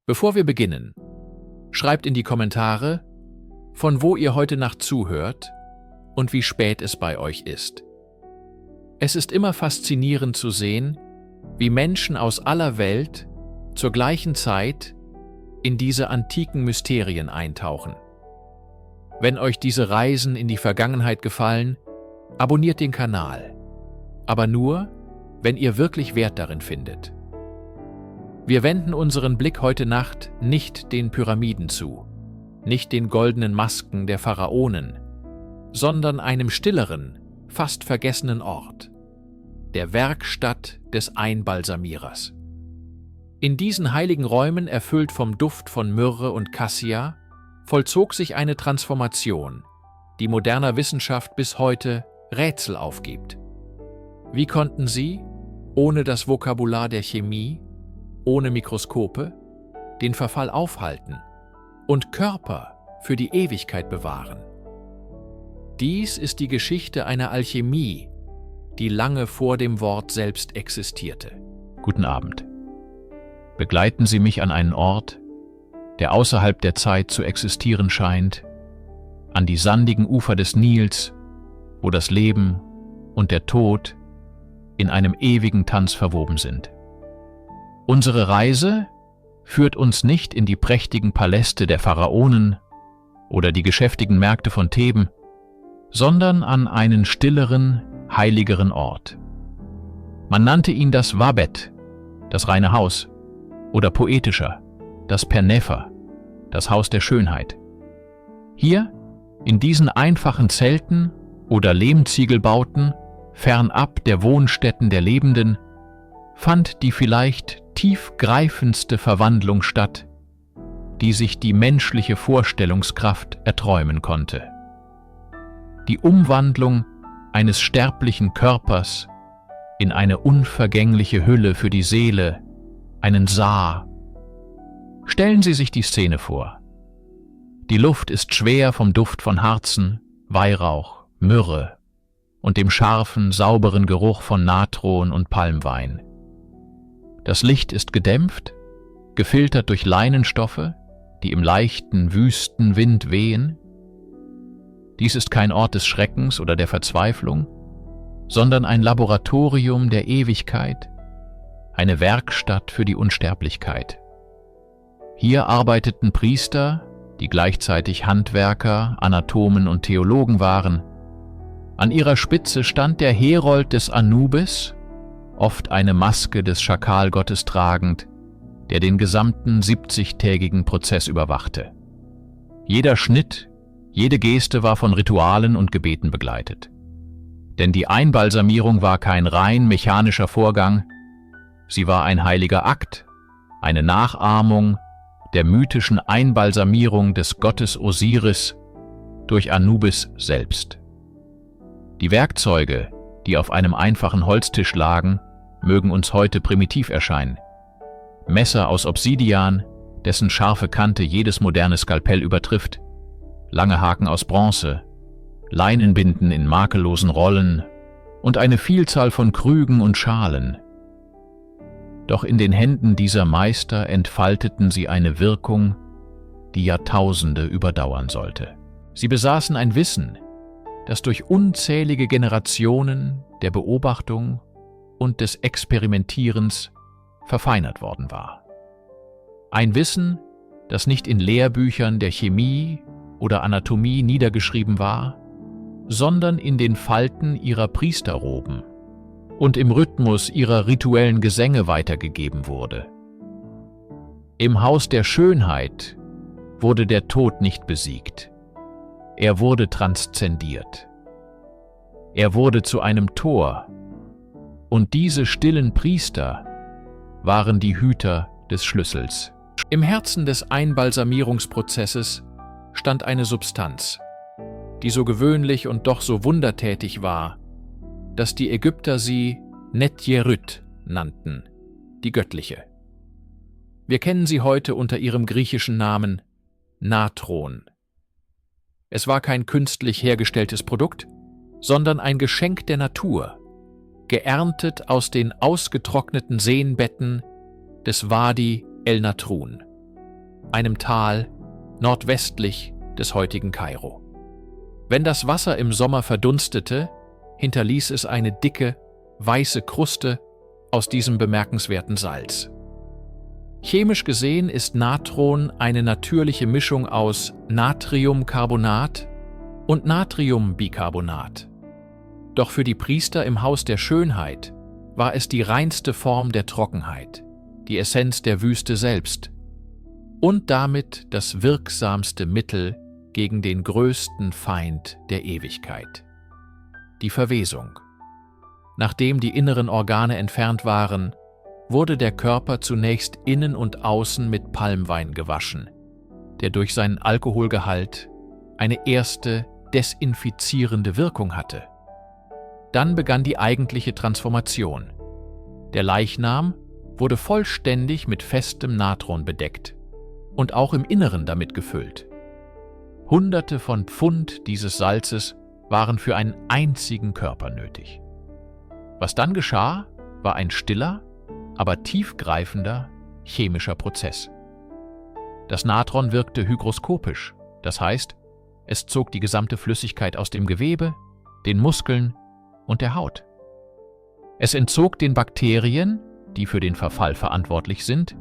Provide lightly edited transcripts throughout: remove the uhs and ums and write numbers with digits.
Bevor wir beginnen, schreibt in die Kommentare, von wo ihr heute Nacht zuhört und wie spät es bei euch ist. Es ist immer faszinierend zu sehen, wie Menschen aus aller Welt zur gleichen Zeit in diese antiken Mysterien eintauchen. Wenn euch diese Reisen in die Vergangenheit gefallen, abonniert den Kanal, aber nur, wenn ihr wirklich Wert darin findet. Wir wenden unseren Blick heute Nacht nicht den Pyramiden zu, nicht den goldenen Masken der Pharaonen, sondern einem stilleren, fast vergessenen Ort, der Werkstatt des Einbalsamierers. In diesen heiligen Räumen, erfüllt vom Duft von Myrrhe und Cassia, vollzog sich eine Transformation, die moderner Wissenschaft bis heute Rätsel aufgibt. Wie konnten sie, ohne das Vokabular der Chemie, ohne Mikroskope, den Verfall aufhalten und Körper für die Ewigkeit bewahren? Dies ist die Geschichte einer Alchemie, die lange vor dem Wort selbst existierte. Guten Abend. Begleiten Sie mich an einen Ort, der außerhalb der Zeit zu existieren scheint, an die sandigen Ufer des Nils, wo das Leben und der Tod in einem ewigen Tanz verwoben sind. Unsere Reise führt uns nicht in die prächtigen Paläste der Pharaonen oder die geschäftigen Märkte von Theben, sondern an einen stilleren, heiligeren Ort. Man nannte ihn das Wabet, das reine Haus, oder poetischer, das Pernefer, das Haus der Schönheit. Hier, in diesen einfachen Zelten oder Lehmziegelbauten, fernab der Wohnstätten der Lebenden, fand die vielleicht tiefgreifendste Verwandlung statt, die sich die menschliche Vorstellungskraft erträumen konnte. Die Umwandlung eines sterblichen Körpers in eine unvergängliche Hülle für die Seele, einen Sarg. Stellen Sie sich die Szene vor. Die Luft ist schwer vom Duft von Harzen, Weihrauch, Myrrhe und dem scharfen, sauberen Geruch von Natron und Palmwein. Das Licht ist gedämpft, gefiltert durch Leinenstoffe, die im leichten, wüsten Wind wehen. Dies ist kein Ort des Schreckens oder der Verzweiflung, sondern ein Laboratorium der Ewigkeit, eine Werkstatt für die Unsterblichkeit. Hier arbeiteten Priester, die gleichzeitig Handwerker, Anatomen und Theologen waren. An ihrer Spitze stand der Herold des Anubis, oft eine Maske des Schakalgottes tragend, der den gesamten 70-tägigen Prozess überwachte. Jeder Schnitt, jede Geste war von Ritualen und Gebeten begleitet. Denn die Einbalsamierung war kein rein mechanischer Vorgang, sie war ein heiliger Akt, eine Nachahmung der mythischen Einbalsamierung des Gottes Osiris durch Anubis selbst. Die Werkzeuge, die auf einem einfachen Holztisch lagen, mögen uns heute primitiv erscheinen. Messer aus Obsidian, dessen scharfe Kante jedes moderne Skalpell übertrifft, lange Haken aus Bronze, Leinenbinden in makellosen Rollen und eine Vielzahl von Krügen und Schalen. Doch in den Händen dieser Meister entfalteten sie eine Wirkung, die Jahrtausende überdauern sollte. Sie besaßen ein Wissen, das durch unzählige Generationen der Beobachtung und des Experimentierens verfeinert worden war. Ein Wissen, das nicht in Lehrbüchern der Chemie oder Anatomie niedergeschrieben war, sondern in den Falten ihrer Priesterroben und im Rhythmus ihrer rituellen Gesänge weitergegeben wurde. Im Haus der Schönheit wurde der Tod nicht besiegt. Er wurde transzendiert. Er wurde zu einem Tor, und diese stillen Priester waren die Hüter des Schlüssels. Im Herzen des Einbalsamierungsprozesses stand eine Substanz, die so gewöhnlich und doch so wundertätig war, dass die Ägypter sie Netjerüt nannten, die göttliche. Wir kennen sie heute unter ihrem griechischen Namen Natron. Es war kein künstlich hergestelltes Produkt, sondern ein Geschenk der Natur, geerntet aus den ausgetrockneten Seenbetten des Wadi el Natrun. einem Tal nordwestlich des heutigen Kairo. Wenn das Wasser im Sommer verdunstete, hinterließ es eine dicke, weiße Kruste aus diesem bemerkenswerten Salz. Chemisch gesehen ist Natron eine natürliche Mischung aus Natriumcarbonat und Natriumbicarbonat. Doch für die Priester im Haus der Schönheit war es die reinste Form der Trockenheit, die Essenz der Wüste selbst und damit das wirksamste Mittel gegen den größten Feind der Ewigkeit: die Verwesung. Nachdem die inneren Organe entfernt waren, wurde der Körper zunächst innen und außen mit Palmwein gewaschen, der durch seinen Alkoholgehalt eine erste desinfizierende Wirkung hatte. Dann begann die eigentliche Transformation. Der Leichnam wurde vollständig mit festem Natron bedeckt und auch im Inneren damit gefüllt. Hunderte von Pfund dieses Salzes waren für einen einzigen Körper nötig. Was dann geschah, war ein stiller, aber tiefgreifender chemischer Prozess. Das Natron wirkte hygroskopisch, das heißt, es zog die gesamte Flüssigkeit aus dem Gewebe, den Muskeln und der Haut. Es entzog den Bakterien, die für den Verfall verantwortlich sind,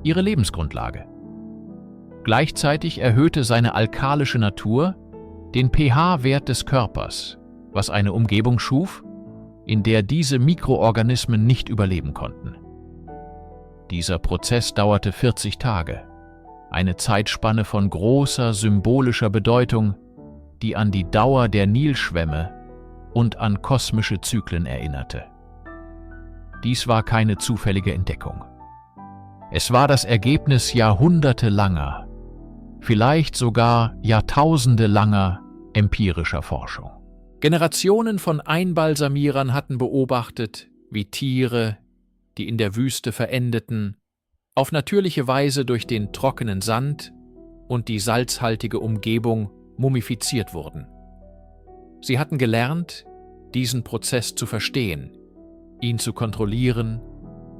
ihre Lebensgrundlage. Gleichzeitig erhöhte seine alkalische Natur den pH-Wert des Körpers, was eine Umgebung schuf, in der diese Mikroorganismen nicht überleben konnten. Dieser Prozess dauerte 40 Tage, eine Zeitspanne von großer symbolischer Bedeutung, die an die Dauer der Nilschwämme und an kosmische Zyklen erinnerte. Dies war keine zufällige Entdeckung. Es war das Ergebnis jahrhundertelanger, vielleicht sogar jahrtausendelanger empirischer Forschung. Generationen von Einbalsamierern hatten beobachtet, wie Tiere, die in der Wüste verendeten, auf natürliche Weise durch den trockenen Sand und die salzhaltige Umgebung mumifiziert wurden. Sie hatten gelernt, diesen Prozess zu verstehen, ihn zu kontrollieren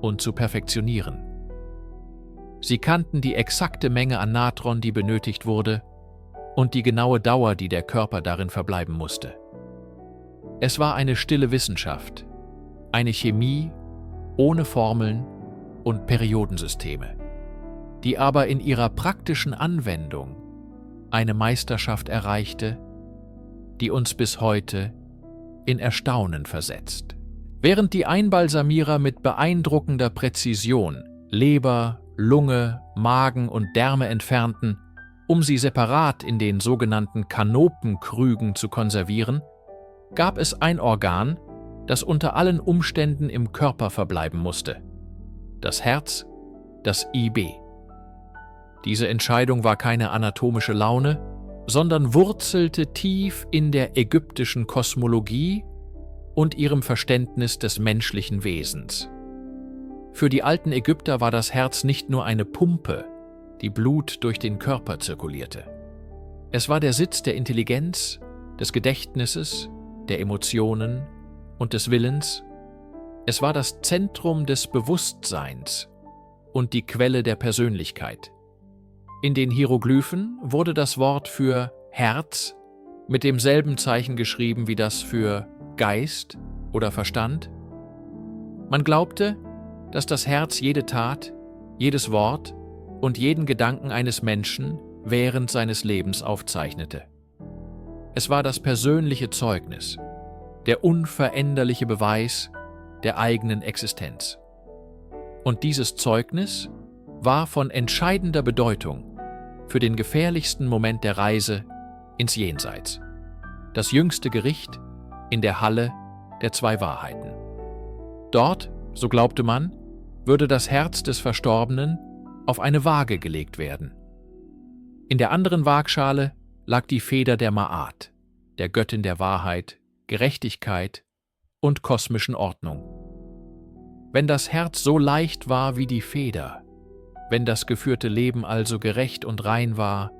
und zu perfektionieren. Sie kannten die exakte Menge an Natron, die benötigt wurde, und die genaue Dauer, die der Körper darin verbleiben musste. Es war eine stille Wissenschaft, eine Chemie ohne Formeln und Periodensysteme, die aber in ihrer praktischen Anwendung eine Meisterschaft erreichte, die uns bis heute in Erstaunen versetzt. Während die Einbalsamierer mit beeindruckender Präzision Leber, Lunge, Magen und Därme entfernten, um sie separat in den sogenannten Kanopenkrügen zu konservieren, gab es ein Organ, das unter allen Umständen im Körper verbleiben musste: das Herz, das IB. Diese Entscheidung war keine anatomische Laune, sondern wurzelte tief in der ägyptischen Kosmologie und ihrem Verständnis des menschlichen Wesens. Für die alten Ägypter war das Herz nicht nur eine Pumpe, die Blut durch den Körper zirkulierte. Es war der Sitz der Intelligenz, des Gedächtnisses, der Emotionen und des Willens. Es war das Zentrum des Bewusstseins und die Quelle der Persönlichkeit. In den Hieroglyphen wurde das Wort für Herz mit demselben Zeichen geschrieben wie das für Geist oder Verstand. Man glaubte, dass das Herz jede Tat, jedes Wort und jeden Gedanken eines Menschen während seines Lebens aufzeichnete. Es war das persönliche Zeugnis, der unveränderliche Beweis der eigenen Existenz. Und dieses Zeugnis war von entscheidender Bedeutung für den gefährlichsten Moment der Reise ins Jenseits, das jüngste Gericht in der Halle der zwei Wahrheiten. Dort, so glaubte man, würde das Herz des Verstorbenen auf eine Waage gelegt werden. In der anderen Waagschale lag die Feder der Ma'at, der Göttin der Wahrheit, Gerechtigkeit und kosmischen Ordnung. Wenn das Herz so leicht war wie die Feder, wenn das geführte Leben also gerecht und rein war,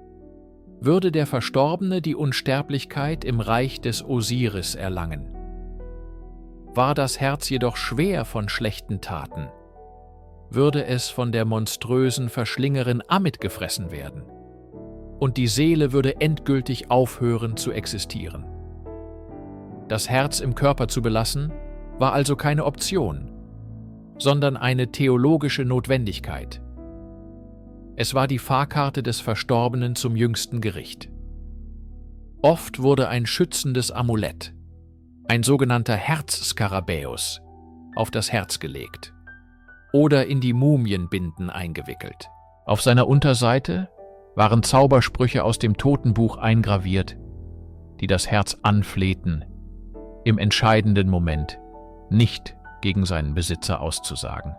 würde der Verstorbene die Unsterblichkeit im Reich des Osiris erlangen. War das Herz jedoch schwer von schlechten Taten, würde es von der monströsen Verschlingerin Ammit gefressen werden, und die Seele würde endgültig aufhören zu existieren. Das Herz im Körper zu belassen, war also keine Option, sondern eine theologische Notwendigkeit. Es war die Fahrkarte des Verstorbenen zum jüngsten Gericht. Oft wurde ein schützendes Amulett, ein sogenannter Herzskarabäus, auf das Herz gelegt oder in die Mumienbinden eingewickelt. Auf seiner Unterseite waren Zaubersprüche aus dem Totenbuch eingraviert, die das Herz anflehten, im entscheidenden Moment nicht gegen seinen Besitzer auszusagen.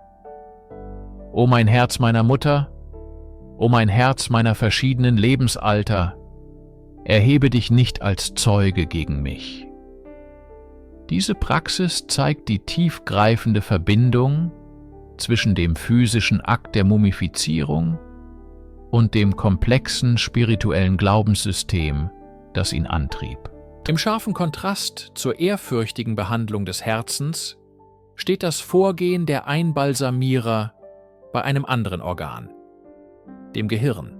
O mein Herz meiner Mutter, o mein Herz meiner verschiedenen Lebensalter, erhebe dich nicht als Zeuge gegen mich. Diese Praxis zeigt die tiefgreifende Verbindung zwischen dem physischen Akt der Mumifizierung und dem komplexen spirituellen Glaubenssystem, das ihn antrieb. Im scharfen Kontrast zur ehrfürchtigen Behandlung des Herzens steht das Vorgehen der Einbalsamierer bei einem anderen Organ, dem Gehirn.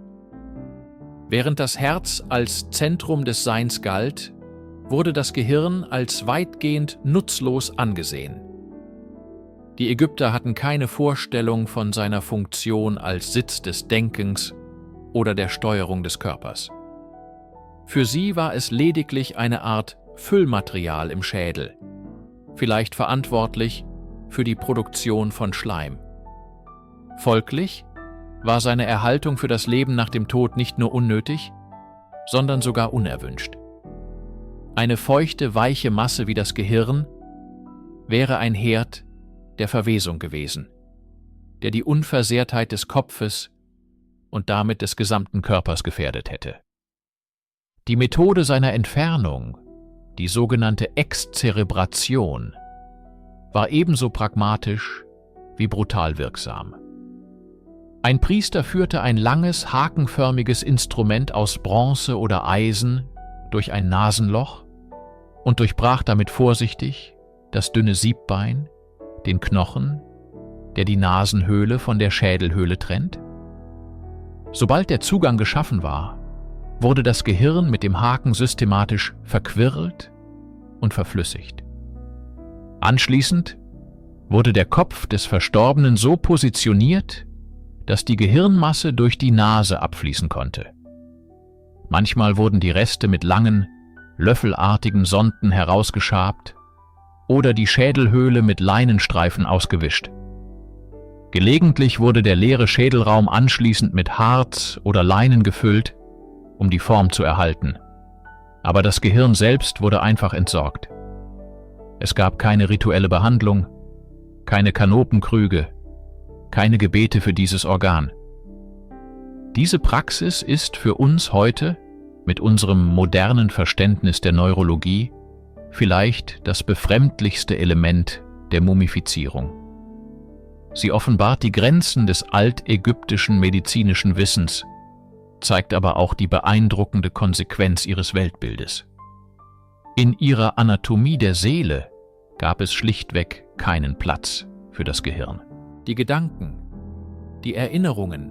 Während das Herz als Zentrum des Seins galt, wurde das Gehirn als weitgehend nutzlos angesehen. Die Ägypter hatten keine Vorstellung von seiner Funktion als Sitz des Denkens oder der Steuerung des Körpers. Für sie war es lediglich eine Art Füllmaterial im Schädel, vielleicht verantwortlich für die Produktion von Schleim. Folglich war seine Erhaltung für das Leben nach dem Tod nicht nur unnötig, sondern sogar unerwünscht. Eine feuchte, weiche Masse wie das Gehirn wäre ein Herd der Verwesung gewesen, der die Unversehrtheit des Kopfes und damit des gesamten Körpers gefährdet hätte. Die Methode seiner Entfernung, die sogenannte Exzerebration, war ebenso pragmatisch wie brutal wirksam. Ein Priester führte ein langes, hakenförmiges Instrument aus Bronze oder Eisen durch ein Nasenloch und durchbrach damit vorsichtig das dünne Siebbein, den Knochen, der die Nasenhöhle von der Schädelhöhle trennt. Sobald der Zugang geschaffen war, wurde das Gehirn mit dem Haken systematisch verquirlt und verflüssigt. Anschließend wurde der Kopf des Verstorbenen so positioniert, dass die Gehirnmasse durch die Nase abfließen konnte. Manchmal wurden die Reste mit langen, löffelartigen Sonden herausgeschabt oder die Schädelhöhle mit Leinenstreifen ausgewischt. Gelegentlich wurde der leere Schädelraum anschließend mit Harz oder Leinen gefüllt, um die Form zu erhalten. Aber das Gehirn selbst wurde einfach entsorgt. Es gab keine rituelle Behandlung, keine Kanopenkrüge, keine Gebete für dieses Organ. Diese Praxis ist für uns heute, mit unserem modernen Verständnis der Neurologie, vielleicht das befremdlichste Element der Mumifizierung. Sie offenbart die Grenzen des altägyptischen medizinischen Wissens, zeigt aber auch die beeindruckende Konsequenz ihres Weltbildes. In ihrer Anatomie der Seele gab es schlichtweg keinen Platz für das Gehirn. Die Gedanken, die Erinnerungen,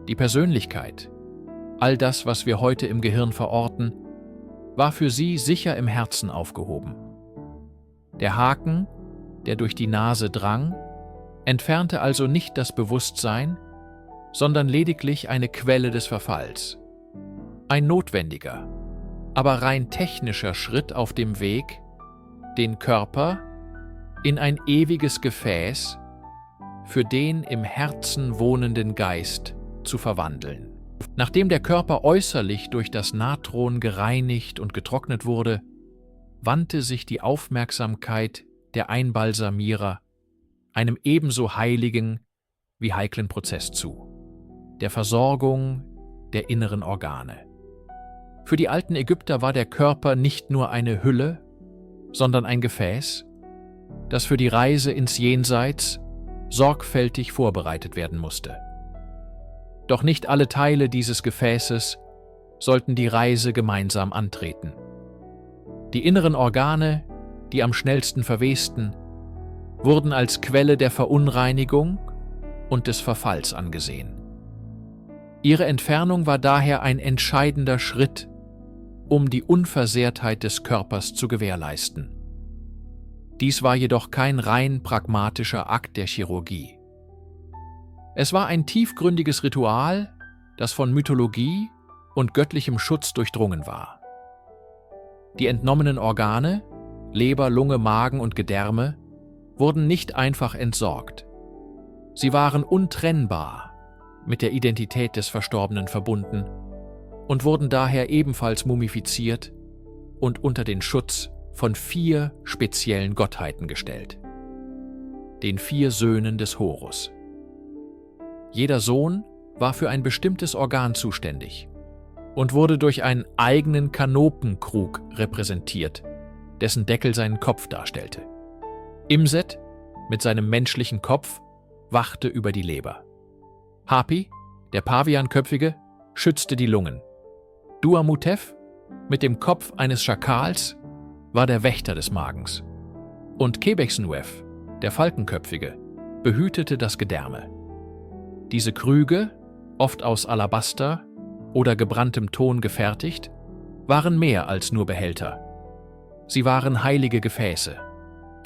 die Persönlichkeit, all das, was wir heute im Gehirn verorten, war für sie sicher im Herzen aufgehoben. Der Haken, der durch die Nase drang, entfernte also nicht das Bewusstsein, sondern lediglich eine Quelle des Verfalls. Ein notwendiger, aber rein technischer Schritt auf dem Weg, den Körper in ein ewiges Gefäß für den im Herzen wohnenden Geist zu verwandeln. Nachdem der Körper äußerlich durch das Natron gereinigt und getrocknet wurde, wandte sich die Aufmerksamkeit der Einbalsamierer einem ebenso heiligen wie heiklen Prozess zu, der Versorgung der inneren Organe. Für die alten Ägypter war der Körper nicht nur eine Hülle, sondern ein Gefäß, das für die Reise ins Jenseits sorgfältig vorbereitet werden musste. Doch nicht alle Teile dieses Gefäßes sollten die Reise gemeinsam antreten. Die inneren Organe, die am schnellsten verwesten, wurden als Quelle der Verunreinigung und des Verfalls angesehen. Ihre Entfernung war daher ein entscheidender Schritt, um die Unversehrtheit des Körpers zu gewährleisten. Dies war jedoch kein rein pragmatischer Akt der Chirurgie. Es war ein tiefgründiges Ritual, das von Mythologie und göttlichem Schutz durchdrungen war. Die entnommenen Organe, Leber, Lunge, Magen und Gedärme, wurden nicht einfach entsorgt. Sie waren untrennbar mit der Identität des Verstorbenen verbunden und wurden daher ebenfalls mumifiziert und unter den Schutz von 4 speziellen Gottheiten gestellt: den 4 Söhnen des Horus. Jeder Sohn war für ein bestimmtes Organ zuständig und wurde durch einen eigenen Kanopenkrug repräsentiert, dessen Deckel seinen Kopf darstellte. Imset mit seinem menschlichen Kopf wachte über die Leber. Hapi, der Pavianköpfige, schützte die Lungen. Duamutef mit dem Kopf eines Schakals war der Wächter des Magens. Und Quebecsenwef, der Falkenköpfige, behütete das Gedärme. Diese Krüge, oft aus Alabaster oder gebranntem Ton gefertigt, waren mehr als nur Behälter. Sie waren heilige Gefäße,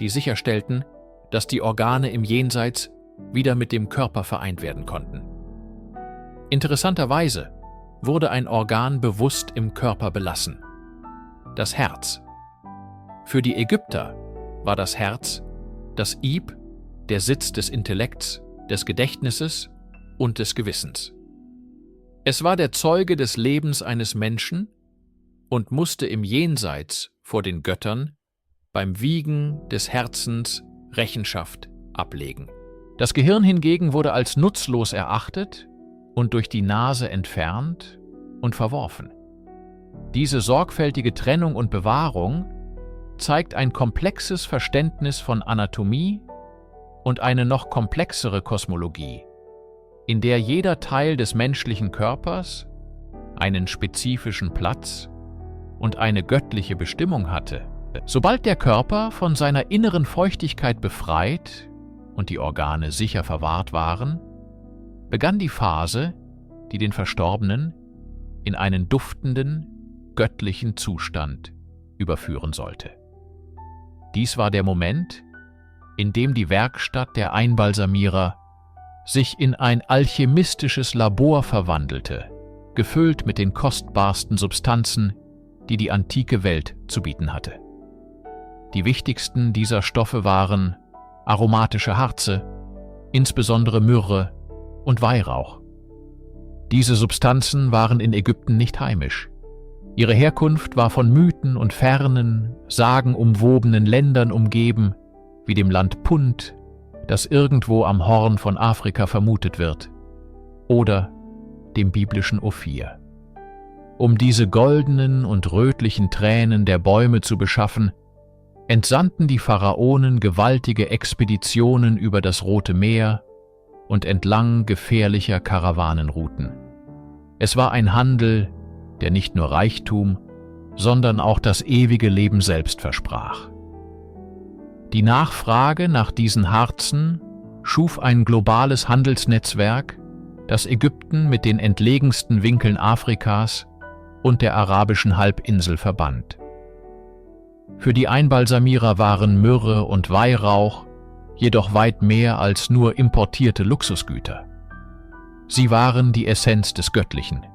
die sicherstellten, dass die Organe im Jenseits wieder mit dem Körper vereint werden konnten. Interessanterweise wurde ein Organ bewusst im Körper belassen: das Herz. Für die Ägypter war das Herz das Ib, der Sitz des Intellekts, des Gedächtnisses und des Gewissens. Es war der Zeuge des Lebens eines Menschen und musste im Jenseits vor den Göttern beim Wiegen des Herzens Rechenschaft ablegen. Das Gehirn hingegen wurde als nutzlos erachtet und durch die Nase entfernt und verworfen. Diese sorgfältige Trennung und Bewahrung zeigt ein komplexes Verständnis von Anatomie und eine noch komplexere Kosmologie, in der jeder Teil des menschlichen Körpers einen spezifischen Platz und eine göttliche Bestimmung hatte. Sobald der Körper von seiner inneren Feuchtigkeit befreit und die Organe sicher verwahrt waren, begann die Phase, die den Verstorbenen in einen duftenden, göttlichen Zustand überführen sollte. Dies war der Moment, in dem die Werkstatt der Einbalsamierer sich in ein alchemistisches Labor verwandelte, gefüllt mit den kostbarsten Substanzen, die die antike Welt zu bieten hatte. Die wichtigsten dieser Stoffe waren aromatische Harze, insbesondere Myrrhe und Weihrauch. Diese Substanzen waren in Ägypten nicht heimisch. Ihre Herkunft war von Mythen und fernen, sagenumwobenen Ländern umgeben, wie dem Land Punt, das irgendwo am Horn von Afrika vermutet wird, oder dem biblischen Ophir. Um diese goldenen und rötlichen Tränen der Bäume zu beschaffen, entsandten die Pharaonen gewaltige Expeditionen über das Rote Meer und entlang gefährlicher Karawanenrouten. Es war ein Handel, der nicht nur Reichtum, sondern auch das ewige Leben selbst versprach. Die Nachfrage nach diesen Harzen schuf ein globales Handelsnetzwerk, das Ägypten mit den entlegensten Winkeln Afrikas und der arabischen Halbinsel verband. Für die Einbalsamierer waren Myrrhe und Weihrauch jedoch weit mehr als nur importierte Luxusgüter. Sie waren die Essenz des Göttlichen.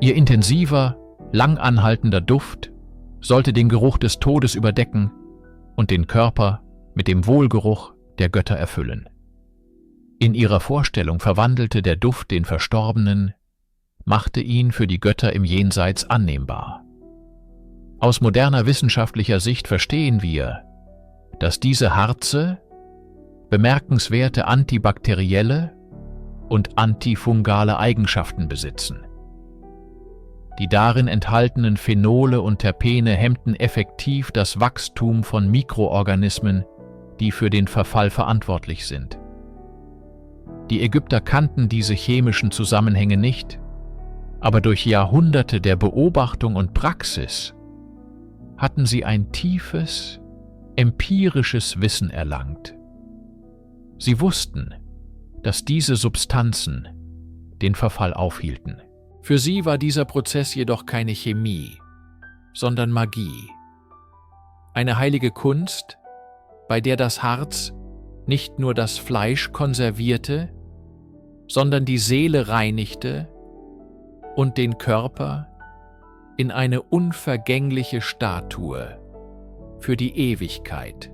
Ihr intensiver, langanhaltender Duft sollte den Geruch des Todes überdecken und den Körper mit dem Wohlgeruch der Götter erfüllen. In ihrer Vorstellung verwandelte der Duft den Verstorbenen, machte ihn für die Götter im Jenseits annehmbar. Aus moderner wissenschaftlicher Sicht verstehen wir, dass diese Harze bemerkenswerte antibakterielle und antifungale Eigenschaften besitzen. Die darin enthaltenen Phenole und Terpene hemmten effektiv das Wachstum von Mikroorganismen, die für den Verfall verantwortlich sind. Die Ägypter kannten diese chemischen Zusammenhänge nicht, aber durch Jahrhunderte der Beobachtung und Praxis hatten sie ein tiefes, empirisches Wissen erlangt. Sie wussten, dass diese Substanzen den Verfall aufhielten. Für sie war dieser Prozess jedoch keine Chemie, sondern Magie. Eine heilige Kunst, bei der das Harz nicht nur das Fleisch konservierte, sondern die Seele reinigte und den Körper in eine unvergängliche Statue für die Ewigkeit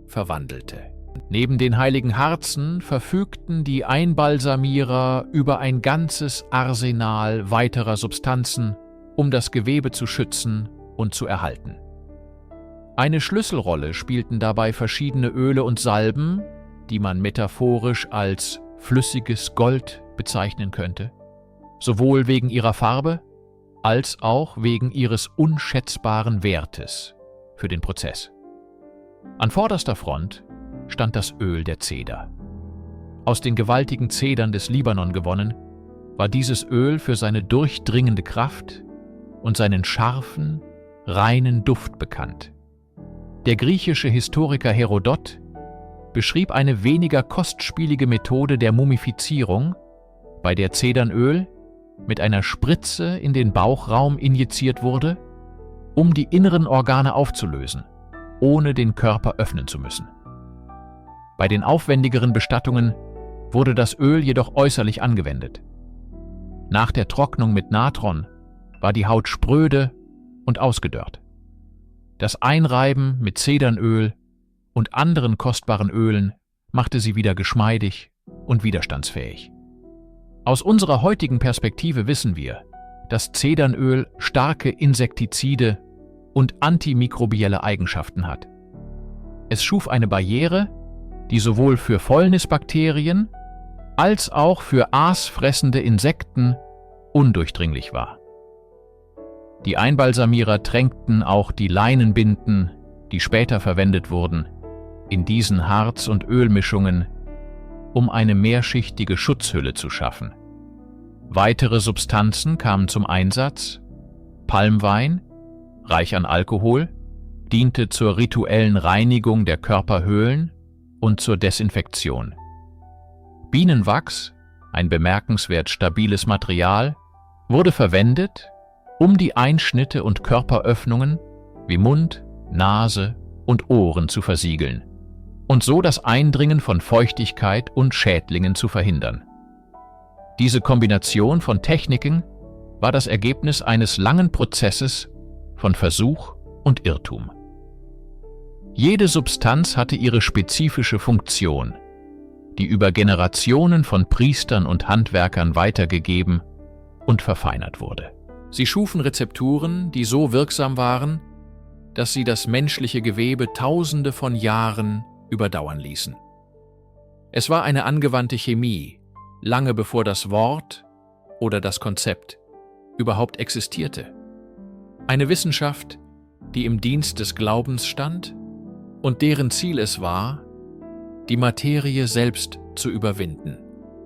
verwandelte. Neben den heiligen Harzen verfügten die Einbalsamierer über ein ganzes Arsenal weiterer Substanzen, um das Gewebe zu schützen und zu erhalten. Eine Schlüsselrolle spielten dabei verschiedene Öle und Salben, die man metaphorisch als flüssiges Gold bezeichnen könnte, sowohl wegen ihrer Farbe als auch wegen ihres unschätzbaren Wertes für den Prozess. An vorderster Front stand das Öl der Zeder. Aus den gewaltigen Zedern des Libanon gewonnen, war dieses Öl für seine durchdringende Kraft und seinen scharfen, reinen Duft bekannt. Der griechische Historiker Herodot beschrieb eine weniger kostspielige Methode der Mumifizierung, bei der Zedernöl mit einer Spritze in den Bauchraum injiziert wurde, um die inneren Organe aufzulösen, ohne den Körper öffnen zu müssen. Bei den aufwendigeren Bestattungen wurde das Öl jedoch äußerlich angewendet. Nach der Trocknung mit Natron war die Haut spröde und ausgedörrt. Das Einreiben mit Zedernöl und anderen kostbaren Ölen machte sie wieder geschmeidig und widerstandsfähig. Aus unserer heutigen Perspektive wissen wir, dass Zedernöl starke Insektizide und antimikrobielle Eigenschaften hat. Es schuf eine Barriere, die sowohl für Fäulnisbakterien als auch für aasfressende Insekten undurchdringlich war. Die Einbalsamierer tränkten auch die Leinenbinden, die später verwendet wurden, in diesen Harz- und Ölmischungen, um eine mehrschichtige Schutzhülle zu schaffen. Weitere Substanzen kamen zum Einsatz. Palmwein, reich an Alkohol, diente zur rituellen Reinigung der Körperhöhlen und zur Desinfektion. Bienenwachs, ein bemerkenswert stabiles Material, wurde verwendet, um die Einschnitte und Körperöffnungen wie Mund, Nase und Ohren zu versiegeln und so das Eindringen von Feuchtigkeit und Schädlingen zu verhindern. Diese Kombination von Techniken war das Ergebnis eines langen Prozesses von Versuch und Irrtum. Jede Substanz hatte ihre spezifische Funktion, die über Generationen von Priestern und Handwerkern weitergegeben und verfeinert wurde. Sie schufen Rezepturen, die so wirksam waren, dass sie das menschliche Gewebe Tausende von Jahren überdauern ließen. Es war eine angewandte Chemie, lange bevor das Wort oder das Konzept überhaupt existierte. Eine Wissenschaft, die im Dienst des Glaubens stand und deren Ziel es war, die Materie selbst zu überwinden.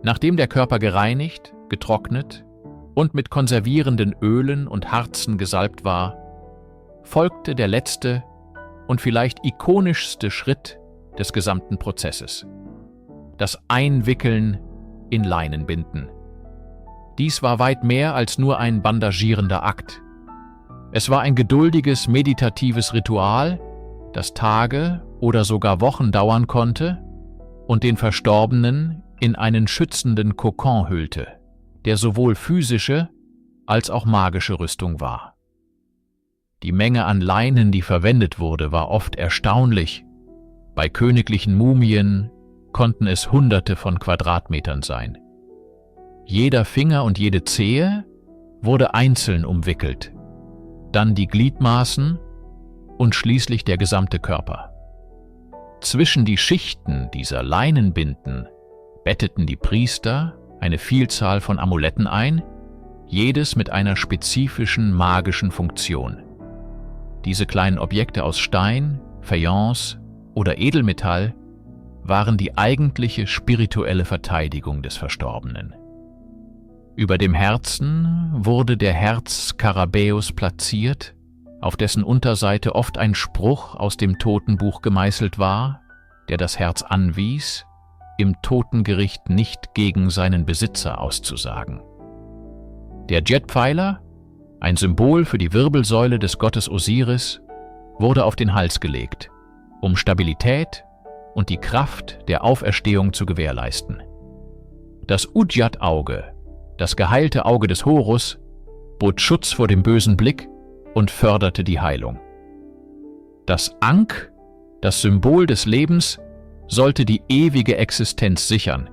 Nachdem der Körper gereinigt, getrocknet und mit konservierenden Ölen und Harzen gesalbt war, folgte der letzte und vielleicht ikonischste Schritt des gesamten Prozesses: das Einwickeln in Leinenbinden. Dies war weit mehr als nur ein bandagierender Akt. Es war ein geduldiges, meditatives Ritual, das Tage oder sogar Wochen dauern konnte und den Verstorbenen in einen schützenden Kokon hüllte, der sowohl physische als auch magische Rüstung war. Die Menge an Leinen, die verwendet wurde, war oft erstaunlich. Bei königlichen Mumien konnten es Hunderte von Quadratmetern sein. Jeder Finger und jede Zehe wurde einzeln umwickelt, dann die Gliedmaßen und schließlich der gesamte Körper. Zwischen die Schichten dieser Leinenbinden betteten die Priester eine Vielzahl von Amuletten ein, jedes mit einer spezifischen magischen Funktion. Diese kleinen Objekte aus Stein, Fayence oder Edelmetall waren die eigentliche spirituelle Verteidigung des Verstorbenen. Über dem Herzen wurde der Herzskarabäus platziert, auf dessen Unterseite oft ein Spruch aus dem Totenbuch gemeißelt war, der das Herz anwies, im Totengericht nicht gegen seinen Besitzer auszusagen. Der Jetpfeiler, ein Symbol für die Wirbelsäule des Gottes Osiris, wurde auf den Hals gelegt, um Stabilität und die Kraft der Auferstehung zu gewährleisten. Das Udjat-Auge, das geheilte Auge des Horus, bot Schutz vor dem bösen Blick und förderte die Heilung. Das Ankh, das Symbol des Lebens, sollte die ewige Existenz sichern.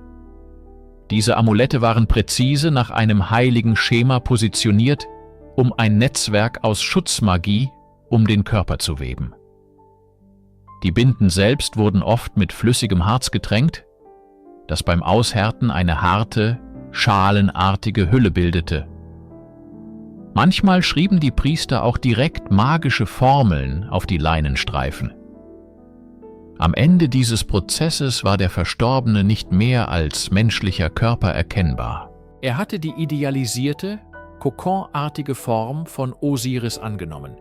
Diese Amulette waren präzise nach einem heiligen Schema positioniert, um ein Netzwerk aus Schutzmagie um den Körper zu weben. Die Binden selbst wurden oft mit flüssigem Harz getränkt, das beim Aushärten eine harte, schalenartige Hülle bildete. Manchmal schrieben die Priester auch direkt magische Formeln auf die Leinenstreifen. Am Ende dieses Prozesses war der Verstorbene nicht mehr als menschlicher Körper erkennbar. Er hatte die idealisierte, kokonartige Form von Osiris angenommen,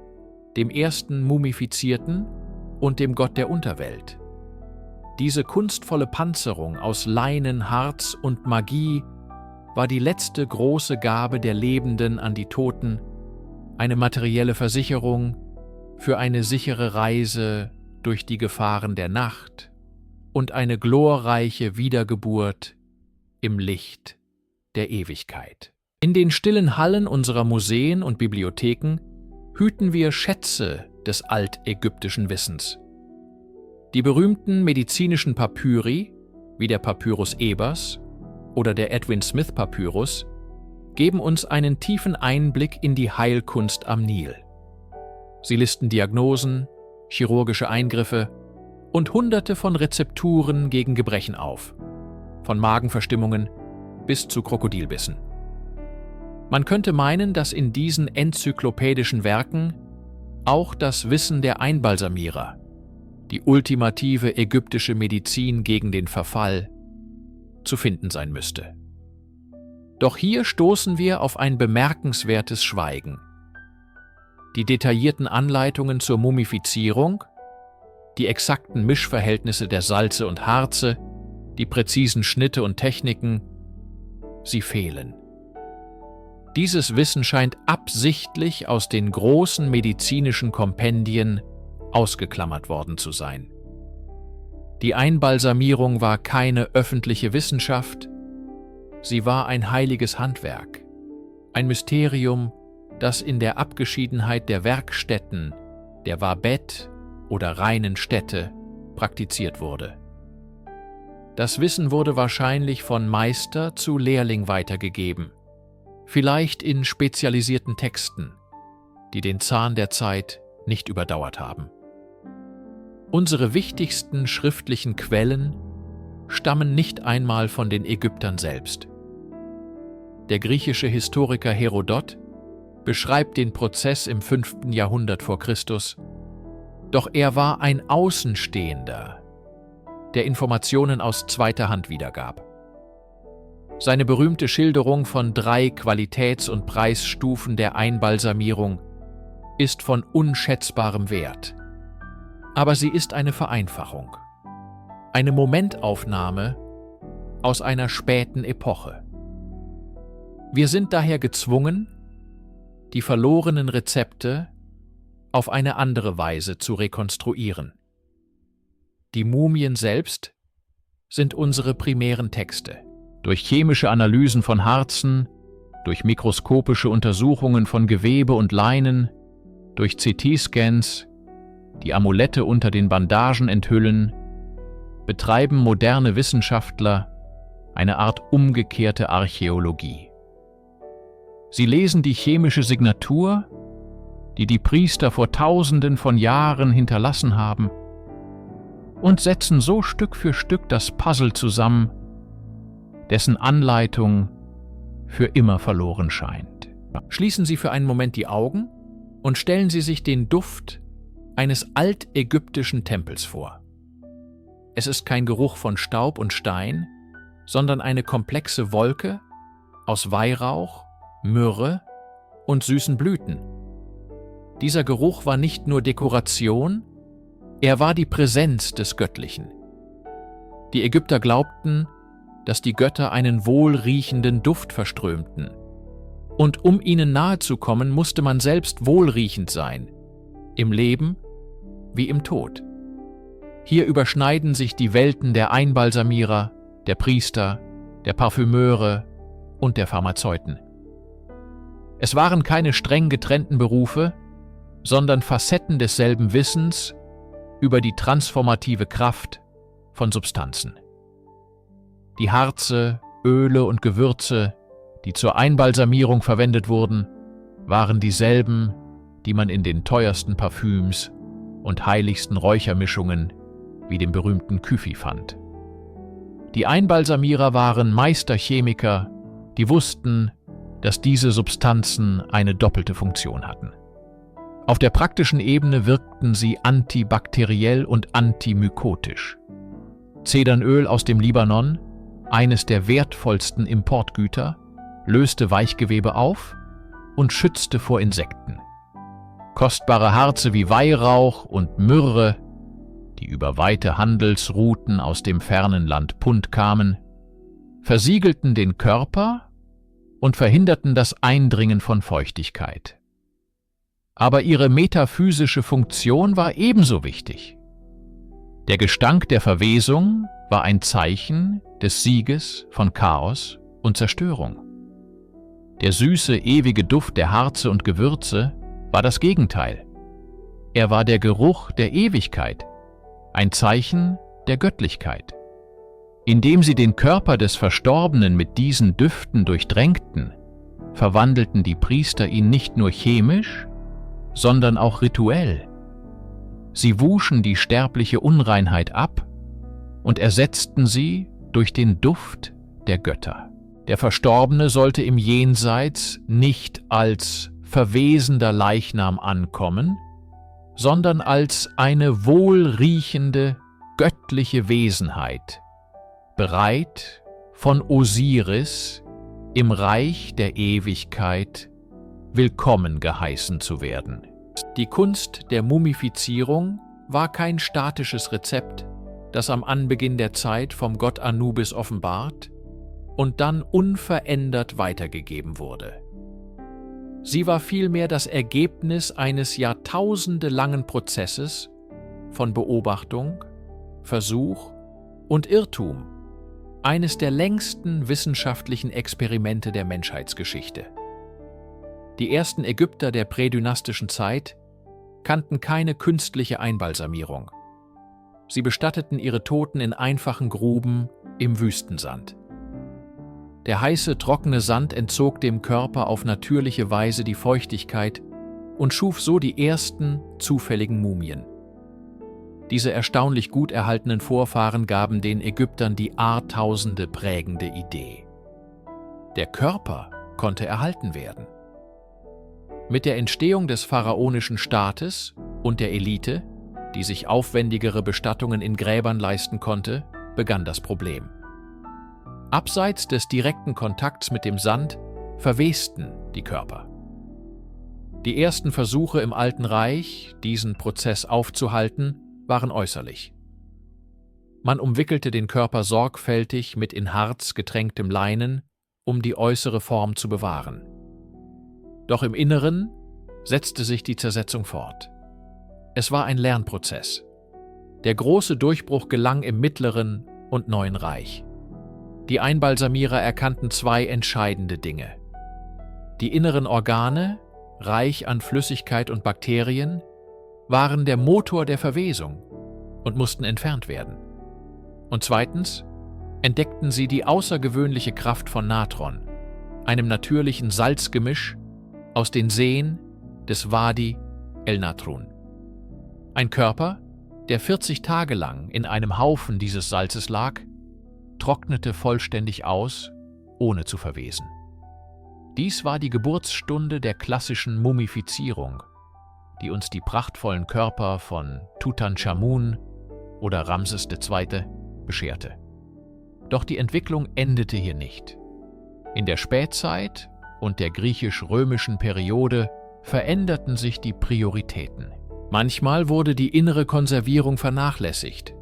dem ersten Mumifizierten und dem Gott der Unterwelt. Diese kunstvolle Panzerung aus Leinen, Harz und Magie war die letzte große Gabe der Lebenden an die Toten, eine materielle Versicherung für eine sichere Reise durch die Gefahren der Nacht und eine glorreiche Wiedergeburt im Licht der Ewigkeit. In den stillen Hallen unserer Museen und Bibliotheken hüten wir Schätze des altägyptischen Wissens. Die berühmten medizinischen Papyri, wie der Papyrus Ebers oder der Edwin Smith Papyrus, geben uns einen tiefen Einblick in die Heilkunst am Nil. Sie listen Diagnosen, chirurgische Eingriffe und Hunderte von Rezepturen gegen Gebrechen auf, von Magenverstimmungen bis zu Krokodilbissen. Man könnte meinen, dass in diesen enzyklopädischen Werken auch das Wissen der Einbalsamierer, die ultimative ägyptische Medizin gegen den Verfall, zu finden sein müsste. Doch hier stoßen wir auf ein bemerkenswertes Schweigen. Die detaillierten Anleitungen zur Mumifizierung, die exakten Mischverhältnisse der Salze und Harze, die präzisen Schnitte und Techniken, sie fehlen. Dieses Wissen scheint absichtlich aus den großen medizinischen Kompendien ausgeklammert worden zu sein. Die Einbalsamierung war keine öffentliche Wissenschaft, sie war ein heiliges Handwerk, ein Mysterium, das in der Abgeschiedenheit der Werkstätten, der Wabet oder reinen Städte praktiziert wurde. Das Wissen wurde wahrscheinlich von Meister zu Lehrling weitergegeben, vielleicht in spezialisierten Texten, die den Zahn der Zeit nicht überdauert haben. Unsere wichtigsten schriftlichen Quellen stammen nicht einmal von den Ägyptern selbst. Der griechische Historiker Herodot beschreibt den Prozess im 5. Jahrhundert vor Christus, doch er war ein Außenstehender, der Informationen aus zweiter Hand wiedergab. Seine berühmte Schilderung von 3 Qualitäts- und Preisstufen der Einbalsamierung ist von unschätzbarem Wert. Aber sie ist eine Vereinfachung, eine Momentaufnahme aus einer späten Epoche. Wir sind daher gezwungen, die verlorenen Rezepte auf eine andere Weise zu rekonstruieren. Die Mumien selbst sind unsere primären Texte. Durch chemische Analysen von Harzen, durch mikroskopische Untersuchungen von Gewebe und Leinen, durch CT-Scans, die Amulette unter den Bandagen enthüllen, betreiben moderne Wissenschaftler eine Art umgekehrte Archäologie. Sie lesen die chemische Signatur, die die Priester vor Tausenden von Jahren hinterlassen haben, und setzen so Stück für Stück das Puzzle zusammen, dessen Anleitung für immer verloren scheint. Schließen Sie für einen Moment die Augen und stellen Sie sich den Duft eines altägyptischen Tempels vor. Es ist kein Geruch von Staub und Stein, sondern eine komplexe Wolke aus Weihrauch, Myrrhe und süßen Blüten. Dieser Geruch war nicht nur Dekoration, er war die Präsenz des Göttlichen. Die Ägypter glaubten, dass die Götter einen wohlriechenden Duft verströmten. Und um ihnen nahe zu kommen, musste man selbst wohlriechend sein, im Leben wie im Tod. Hier überschneiden sich die Welten der Einbalsamierer, der Priester, der Parfümeure und der Pharmazeuten. Es waren keine streng getrennten Berufe, sondern Facetten desselben Wissens über die transformative Kraft von Substanzen. Die Harze, Öle und Gewürze, die zur Einbalsamierung verwendet wurden, waren dieselben, die man in den teuersten Parfüms und heiligsten Räuchermischungen wie dem berühmten Kyfi fand. Die Einbalsamierer waren Meisterchemiker, die wussten, dass diese Substanzen eine doppelte Funktion hatten. Auf der praktischen Ebene wirkten sie antibakteriell und antimykotisch. Zedernöl aus dem Libanon, eines der wertvollsten Importgüter, löste Weichgewebe auf und schützte vor Insekten. Kostbare Harze wie Weihrauch und Myrrhe, die über weite Handelsrouten aus dem fernen Land Punt kamen, versiegelten den Körper und verhinderten das Eindringen von Feuchtigkeit. Aber ihre metaphysische Funktion war ebenso wichtig. Der Gestank der Verwesung war ein Zeichen des Sieges von Chaos und Zerstörung. Der süße, ewige Duft der Harze und Gewürze war das Gegenteil. Er war der Geruch der Ewigkeit, ein Zeichen der Göttlichkeit. Indem sie den Körper des Verstorbenen mit diesen Düften durchdrängten, verwandelten die Priester ihn nicht nur chemisch, sondern auch rituell. Sie wuschen die sterbliche Unreinheit ab und ersetzten sie durch den Duft der Götter. Der Verstorbene sollte im Jenseits nicht als verwesender Leichnam ankommen, sondern als eine wohlriechende, göttliche Wesenheit, bereit, von Osiris im Reich der Ewigkeit willkommen geheißen zu werden. Die Kunst der Mumifizierung war kein statisches Rezept, das am Anbeginn der Zeit vom Gott Anubis offenbart und dann unverändert weitergegeben wurde. Sie war vielmehr das Ergebnis eines jahrtausendelangen Prozesses von Beobachtung, Versuch und Irrtum, eines der längsten wissenschaftlichen Experimente der Menschheitsgeschichte. Die ersten Ägypter der prädynastischen Zeit kannten keine künstliche Einbalsamierung. Sie bestatteten ihre Toten in einfachen Gruben im Wüstensand. Der heiße, trockene Sand entzog dem Körper auf natürliche Weise die Feuchtigkeit und schuf so die ersten zufälligen Mumien. Diese erstaunlich gut erhaltenen Vorfahren gaben den Ägyptern die Jahrtausende prägende Idee. Der Körper konnte erhalten werden. Mit der Entstehung des pharaonischen Staates und der Elite, die sich aufwendigere Bestattungen in Gräbern leisten konnte, begann das Problem. Abseits des direkten Kontakts mit dem Sand verwesten die Körper. Die ersten Versuche im Alten Reich, diesen Prozess aufzuhalten, waren äußerlich. Man umwickelte den Körper sorgfältig mit in Harz getränktem Leinen, um die äußere Form zu bewahren. Doch im Inneren setzte sich die Zersetzung fort. Es war ein Lernprozess. Der große Durchbruch gelang im Mittleren und Neuen Reich. Die Einbalsamierer erkannten zwei entscheidende Dinge. Die inneren Organe, reich an Flüssigkeit und Bakterien, waren der Motor der Verwesung und mussten entfernt werden. Und zweitens entdeckten sie die außergewöhnliche Kraft von Natron, einem natürlichen Salzgemisch aus den Seen des Wadi El Natrun. Ein Körper, der 40 Tage lang in einem Haufen dieses Salzes lag, trocknete vollständig aus, ohne zu verwesen. Dies war die Geburtsstunde der klassischen Mumifizierung, die uns die prachtvollen Körper von Tutanchamun oder Ramses II. Bescherte. Doch die Entwicklung endete hier nicht. In der Spätzeit und der griechisch-römischen Periode veränderten sich die Prioritäten. Manchmal wurde die innere Konservierung vernachlässigt,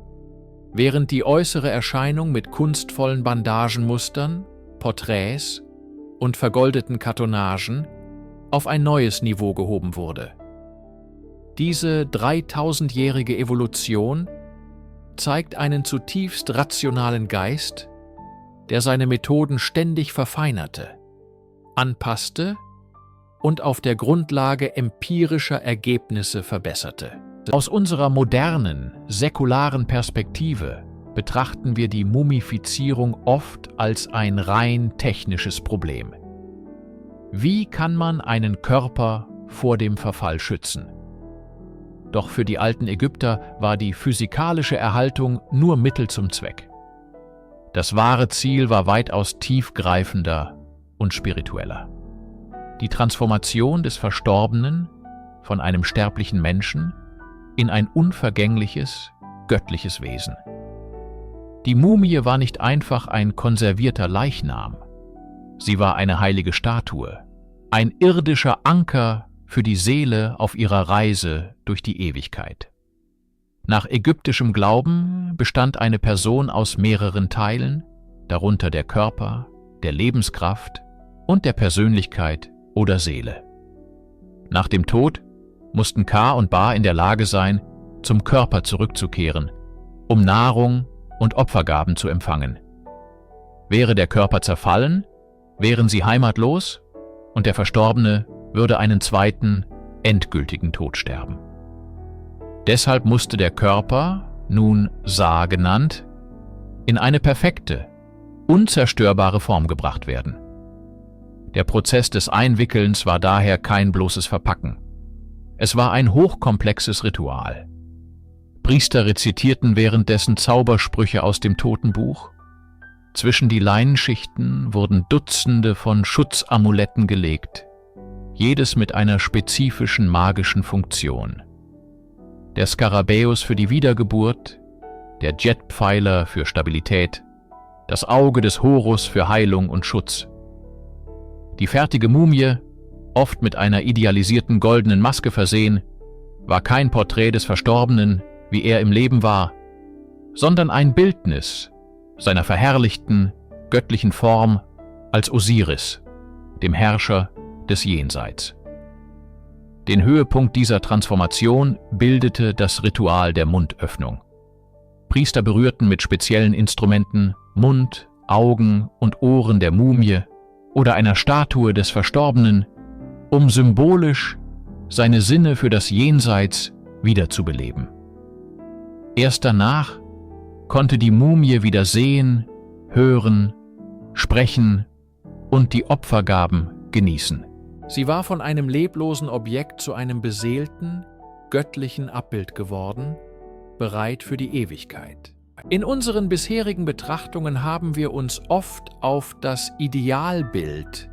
während die äußere Erscheinung mit kunstvollen Bandagenmustern, Porträts und vergoldeten Kartonagen auf ein neues Niveau gehoben wurde. Diese 3000-jährige Evolution zeigt einen zutiefst rationalen Geist, der seine Methoden ständig verfeinerte, anpasste und auf der Grundlage empirischer Ergebnisse verbesserte. Aus unserer modernen, säkularen Perspektive betrachten wir die Mumifizierung oft als ein rein technisches Problem. Wie kann man einen Körper vor dem Verfall schützen? Doch für die alten Ägypter war die physikalische Erhaltung nur Mittel zum Zweck. Das wahre Ziel war weitaus tiefgreifender und spiritueller. Die Transformation des Verstorbenen von einem sterblichen Menschen in ein unvergängliches, göttliches Wesen. Die Mumie war nicht einfach ein konservierter Leichnam. Sie war eine heilige Statue, ein irdischer Anker für die Seele auf ihrer Reise durch die Ewigkeit. Nach ägyptischem Glauben bestand eine Person aus mehreren Teilen, darunter der Körper, der Lebenskraft und der Persönlichkeit oder Seele. Nach dem Tod mussten Ka und Ba in der Lage sein, zum Körper zurückzukehren, um Nahrung und Opfergaben zu empfangen. Wäre der Körper zerfallen, wären sie heimatlos und der Verstorbene würde einen zweiten, endgültigen Tod sterben. Deshalb musste der Körper, nun Sa genannt, in eine perfekte, unzerstörbare Form gebracht werden. Der Prozess des Einwickelns war daher kein bloßes Verpacken. Es war ein hochkomplexes Ritual. Priester rezitierten währenddessen Zaubersprüche aus dem Totenbuch. Zwischen die Leinenschichten wurden Dutzende von Schutzamuletten gelegt, jedes mit einer spezifischen magischen Funktion. Der Skarabäus für die Wiedergeburt, der Jetpfeiler für Stabilität, das Auge des Horus für Heilung und Schutz. Die fertige Mumie, oft mit einer idealisierten goldenen Maske versehen, war kein Porträt des Verstorbenen, wie er im Leben war, sondern ein Bildnis seiner verherrlichten, göttlichen Form als Osiris, dem Herrscher des Jenseits. Den Höhepunkt dieser Transformation bildete das Ritual der Mundöffnung. Priester berührten mit speziellen Instrumenten Mund, Augen und Ohren der Mumie oder einer Statue des Verstorbenen, um symbolisch seine Sinne für das Jenseits wiederzubeleben. Erst danach konnte die Mumie wieder sehen, hören, sprechen und die Opfergaben genießen. Sie war von einem leblosen Objekt zu einem beseelten, göttlichen Abbild geworden, bereit für die Ewigkeit. In unseren bisherigen Betrachtungen haben wir uns oft auf das Idealbild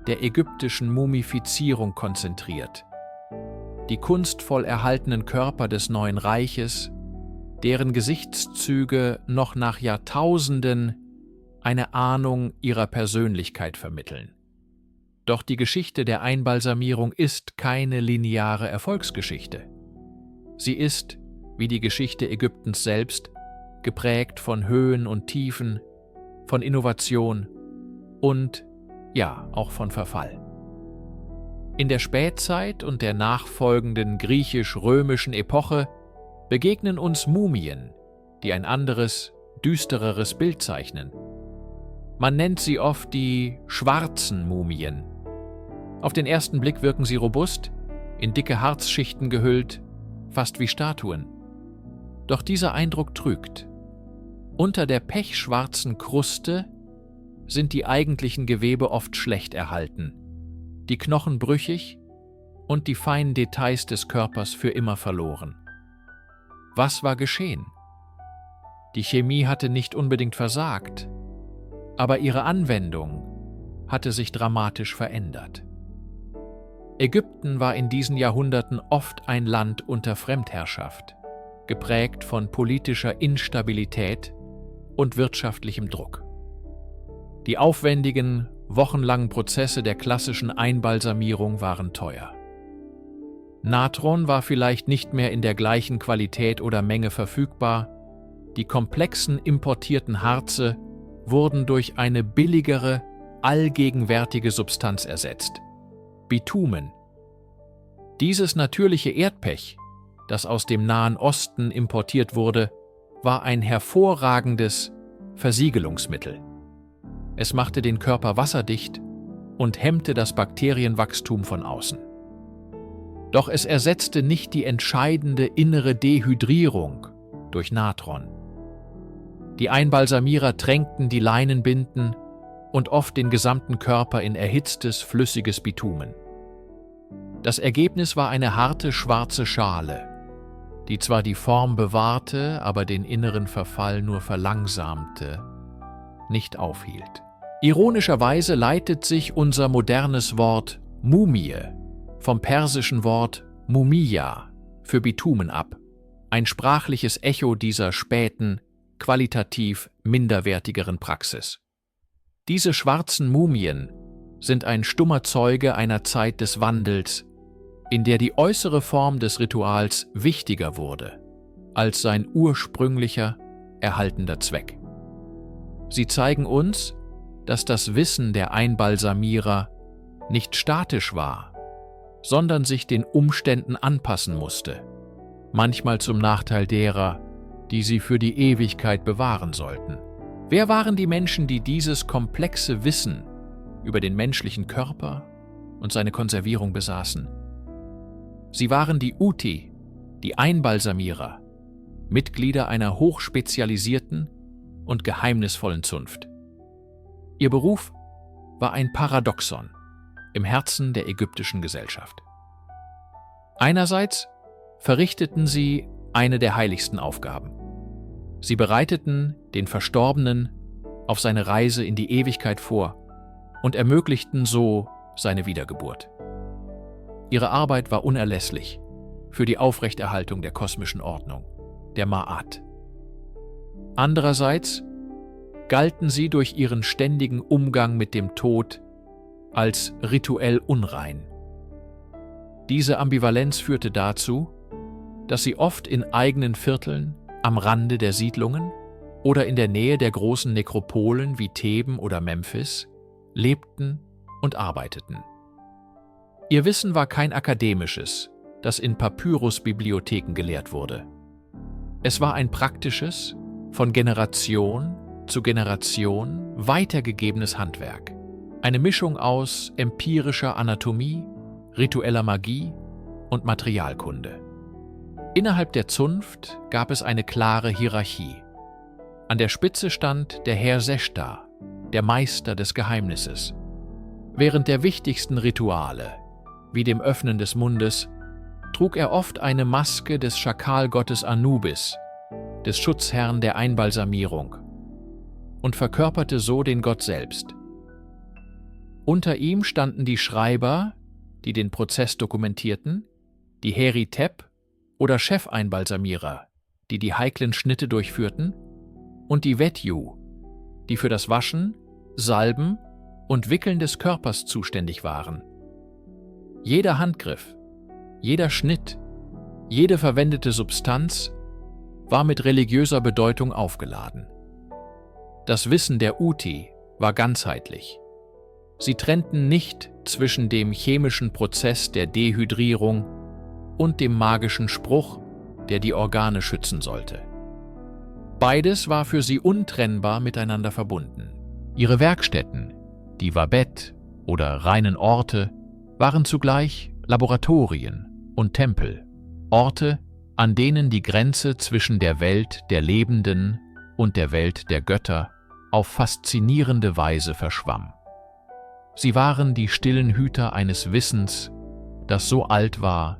der ägyptischen Mumifizierung konzentriert. Die kunstvoll erhaltenen Körper des neuen Reiches, deren Gesichtszüge noch nach Jahrtausenden eine Ahnung ihrer Persönlichkeit vermitteln. Doch die Geschichte der Einbalsamierung ist keine lineare Erfolgsgeschichte. Sie ist, wie die Geschichte Ägyptens selbst, geprägt von Höhen und Tiefen, von Innovation und, ja, auch von Verfall. In der Spätzeit und der nachfolgenden griechisch-römischen Epoche begegnen uns Mumien, die ein anderes, düstereres Bild zeichnen. Man nennt sie oft die schwarzen Mumien. Auf den ersten Blick wirken sie robust, in dicke Harzschichten gehüllt, fast wie Statuen. Doch dieser Eindruck trügt. Unter der pechschwarzen Kruste sind die eigentlichen Gewebe oft schlecht erhalten, die Knochen brüchig und die feinen Details des Körpers für immer verloren. Was war geschehen? Die Chemie hatte nicht unbedingt versagt, aber ihre Anwendung hatte sich dramatisch verändert. Ägypten war in diesen Jahrhunderten oft ein Land unter Fremdherrschaft, geprägt von politischer Instabilität und wirtschaftlichem Druck. Die aufwendigen, wochenlangen Prozesse der klassischen Einbalsamierung waren teuer. Natron war vielleicht nicht mehr in der gleichen Qualität oder Menge verfügbar, Die komplexen importierten Harze wurden durch eine billigere, allgegenwärtige Substanz ersetzt: Bitumen. Dieses natürliche Erdpech, das aus dem Nahen Osten importiert wurde, war ein hervorragendes Versiegelungsmittel. Es machte den Körper wasserdicht und hemmte das Bakterienwachstum von außen. Doch es ersetzte nicht die entscheidende innere Dehydrierung durch Natron. Die Einbalsamierer tränkten die Leinenbinden und oft den gesamten Körper in erhitztes, flüssiges Bitumen. Das Ergebnis war eine harte, schwarze Schale, die zwar die Form bewahrte, aber den inneren Verfall nur verlangsamte, nicht aufhielt. Ironischerweise leitet sich unser modernes Wort Mumie vom persischen Wort Mumia für Bitumen ab, ein sprachliches Echo dieser späten, qualitativ minderwertigeren Praxis. Diese schwarzen Mumien sind ein stummer Zeuge einer Zeit des Wandels, in der die äußere Form des Rituals wichtiger wurde als sein ursprünglicher, erhaltender Zweck. Sie zeigen uns, dass das Wissen der Einbalsamierer nicht statisch war, sondern sich den Umständen anpassen musste, manchmal zum Nachteil derer, die sie für die Ewigkeit bewahren sollten. Wer waren die Menschen, die dieses komplexe Wissen über den menschlichen Körper und seine Konservierung besaßen? Sie waren die Uti, die Einbalsamierer, Mitglieder einer hochspezialisierten und geheimnisvollen Zunft. Ihr Beruf war ein Paradoxon im Herzen der ägyptischen Gesellschaft. Einerseits verrichteten sie eine der heiligsten Aufgaben. Sie bereiteten den Verstorbenen auf seine Reise in die Ewigkeit vor und ermöglichten so seine Wiedergeburt. Ihre Arbeit war unerlässlich für die Aufrechterhaltung der kosmischen Ordnung, der Ma'at. Andererseits galten sie durch ihren ständigen Umgang mit dem Tod als rituell unrein. Diese Ambivalenz führte dazu, dass sie oft in eigenen Vierteln, am Rande der Siedlungen oder in der Nähe der großen Nekropolen wie Theben oder Memphis lebten und arbeiteten. Ihr Wissen war kein akademisches, das in Papyrusbibliotheken gelehrt wurde. Es war ein praktisches, von Generation zu Generation weitergegebenes Handwerk. Eine Mischung aus empirischer Anatomie, ritueller Magie und Materialkunde. Innerhalb der Zunft gab es eine klare Hierarchie. An der Spitze stand der Herr Seshta, der Meister des Geheimnisses. Während der wichtigsten Rituale, wie dem Öffnen des Mundes, trug er oft eine Maske des Schakalgottes Anubis, des Schutzherrn der Einbalsamierung, und verkörperte so den Gott selbst. Unter ihm standen die Schreiber, die den Prozess dokumentierten, die Heritep oder Chefeinbalsamierer, die die heiklen Schnitte durchführten, und die Wetju, die für das Waschen, Salben und Wickeln des Körpers zuständig waren. Jeder Handgriff, jeder Schnitt, jede verwendete Substanz war mit religiöser Bedeutung aufgeladen. Das Wissen der Uti war ganzheitlich. Sie trennten nicht zwischen dem chemischen Prozess der Dehydrierung und dem magischen Spruch, der die Organe schützen sollte. Beides war für sie untrennbar miteinander verbunden. Ihre Werkstätten, die Wabet oder reinen Orte, waren zugleich Laboratorien und Tempel, Orte, an denen die Grenze zwischen der Welt der Lebenden und der Welt der Götter auf faszinierende Weise verschwamm. Sie waren die stillen Hüter eines Wissens, das so alt war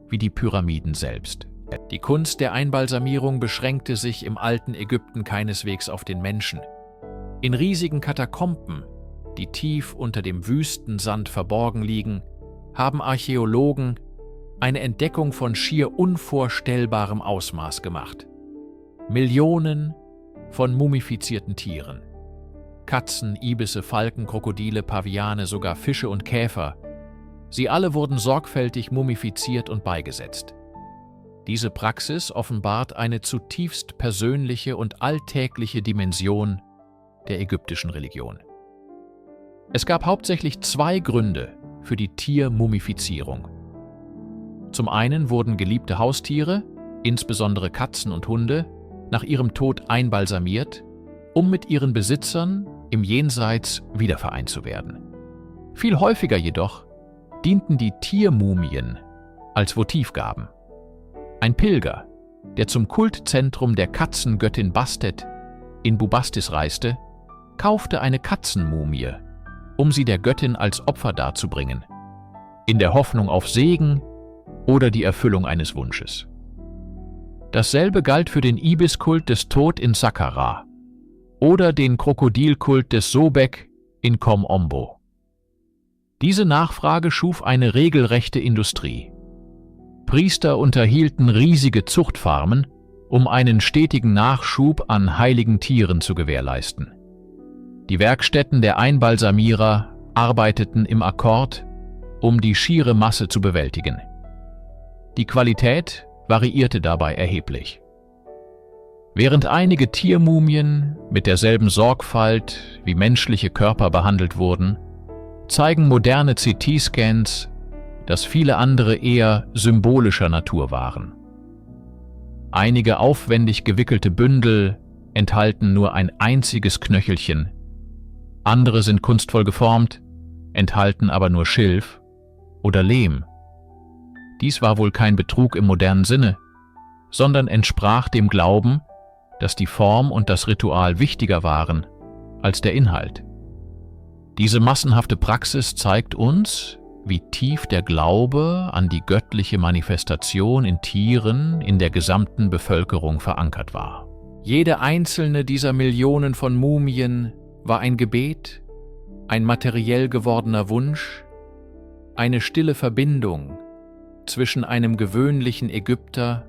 wie die Pyramiden selbst. Die Kunst der Einbalsamierung beschränkte sich im alten Ägypten keineswegs auf den Menschen. In riesigen Katakomben, die tief unter dem Wüstensand verborgen liegen, haben Archäologen eine Entdeckung von schier unvorstellbarem Ausmaß gemacht. Millionen von mumifizierten Tieren. Katzen, Ibisse, Falken, Krokodile, Paviane, sogar Fische und Käfer. Sie alle wurden sorgfältig mumifiziert und beigesetzt. Diese Praxis offenbart eine zutiefst persönliche und alltägliche Dimension der ägyptischen Religion. Es gab hauptsächlich 2 Gründe für die Tiermumifizierung. Zum einen wurden geliebte Haustiere, insbesondere Katzen und Hunde, nach ihrem Tod einbalsamiert, um mit ihren Besitzern im Jenseits wiedervereint zu werden. Viel häufiger jedoch dienten die Tiermumien als Votivgaben. Ein Pilger, der zum Kultzentrum der Katzengöttin Bastet in Bubastis reiste, kaufte eine Katzenmumie, um sie der Göttin als Opfer darzubringen, in der Hoffnung auf Segen oder die Erfüllung eines Wunsches. Dasselbe galt für den Ibiskult des Thoth in Saqqara oder den Krokodilkult des Sobek in Kom Ombo. Diese Nachfrage schuf eine regelrechte Industrie. Priester unterhielten riesige Zuchtfarmen, um einen stetigen Nachschub an heiligen Tieren zu gewährleisten. Die Werkstätten der Einbalsamierer arbeiteten im Akkord, um die schiere Masse zu bewältigen. Die Qualität variierte dabei erheblich. Während einige Tiermumien mit derselben Sorgfalt wie menschliche Körper behandelt wurden, zeigen moderne CT-Scans, dass viele andere eher symbolischer Natur waren. Einige aufwendig gewickelte Bündel enthalten nur ein einziges Knöchelchen, andere sind kunstvoll geformt, enthalten aber nur Schilf oder Lehm. Dies war wohl kein Betrug im modernen Sinne, sondern entsprach dem Glauben, dass die Form und das Ritual wichtiger waren als der Inhalt. Diese massenhafte Praxis zeigt uns, wie tief der Glaube an die göttliche Manifestation in Tieren in der gesamten Bevölkerung verankert war. Jede einzelne dieser Millionen von Mumien war ein Gebet, ein materiell gewordener Wunsch, eine stille Verbindung zwischen einem gewöhnlichen Ägypter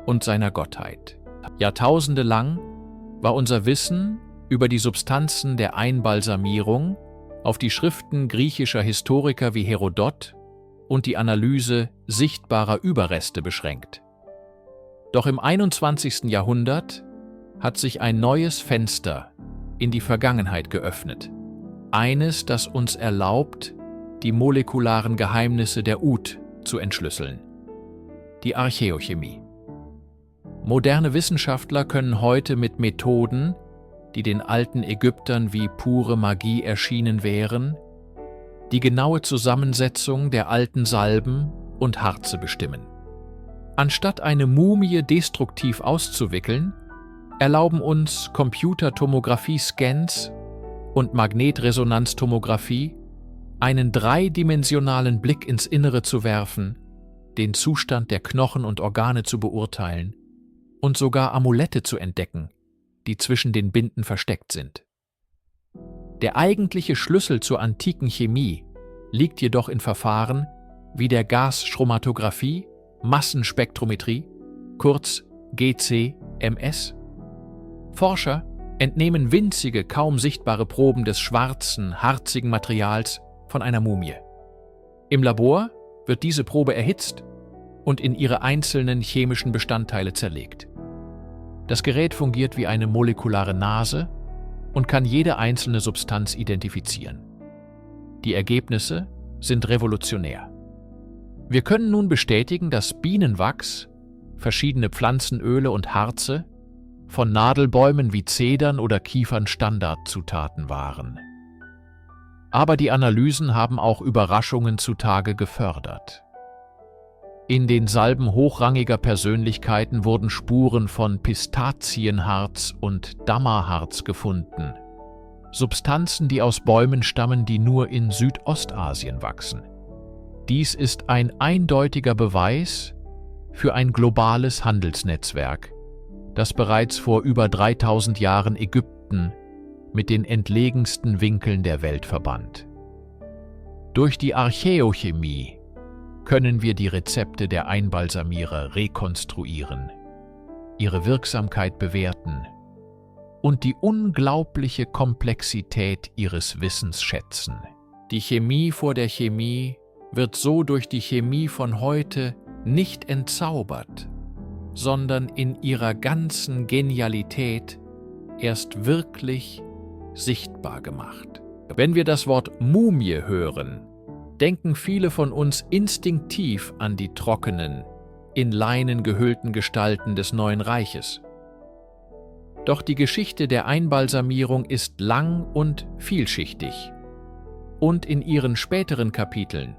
und seiner Gottheit. Jahrtausende lang war unser Wissen über die Substanzen der Einbalsamierung auf die Schriften griechischer Historiker wie Herodot und die Analyse sichtbarer Überreste beschränkt. Doch im 21. Jahrhundert hat sich ein neues Fenster in die Vergangenheit geöffnet. Eines, das uns erlaubt, die molekularen Geheimnisse der Ut zu entschlüsseln. Die Archäochemie. Moderne Wissenschaftler können heute mit Methoden, die den alten Ägyptern wie pure Magie erschienen wären, die genaue Zusammensetzung der alten Salben und Harze bestimmen. Anstatt eine Mumie destruktiv auszuwickeln, erlauben uns Computertomographie-Scans und Magnetresonanztomographie einen dreidimensionalen Blick ins Innere zu werfen, den Zustand der Knochen und Organe zu beurteilen und sogar Amulette zu entdecken, die zwischen den Binden versteckt sind. Der eigentliche Schlüssel zur antiken Chemie liegt jedoch in Verfahren wie der Gaschromatographie, Massenspektrometrie, kurz GC-MS. Forscher entnehmen winzige, kaum sichtbare Proben des schwarzen, harzigen Materials von einer Mumie. Im Labor wird diese Probe erhitzt und in ihre einzelnen chemischen Bestandteile zerlegt. Das Gerät fungiert wie eine molekulare Nase und kann jede einzelne Substanz identifizieren. Die Ergebnisse sind revolutionär. Wir können nun bestätigen, dass Bienenwachs, verschiedene Pflanzenöle und Harze von Nadelbäumen wie Zedern oder Kiefern Standardzutaten waren. Aber die Analysen haben auch Überraschungen zutage gefördert. In den Salben hochrangiger Persönlichkeiten wurden Spuren von Pistazienharz und Dammerharz gefunden, Substanzen, die aus Bäumen stammen, die nur in Südostasien wachsen. Dies ist ein eindeutiger Beweis für ein globales Handelsnetzwerk, das bereits vor über 3000 Jahren Ägypten mit den entlegensten Winkeln der Welt verband. Durch die Archäochemie können wir die Rezepte der Einbalsamierer rekonstruieren, ihre Wirksamkeit bewerten und die unglaubliche Komplexität ihres Wissens schätzen. Die Chemie vor der Chemie wird so durch die Chemie von heute nicht entzaubert, sondern in ihrer ganzen Genialität erst wirklich sichtbar gemacht. Wenn wir das Wort Mumie hören, denken viele von uns instinktiv an die trockenen, in Leinen gehüllten Gestalten des Neuen Reiches. Doch die Geschichte der Einbalsamierung ist lang und vielschichtig. Und in ihren späteren Kapiteln,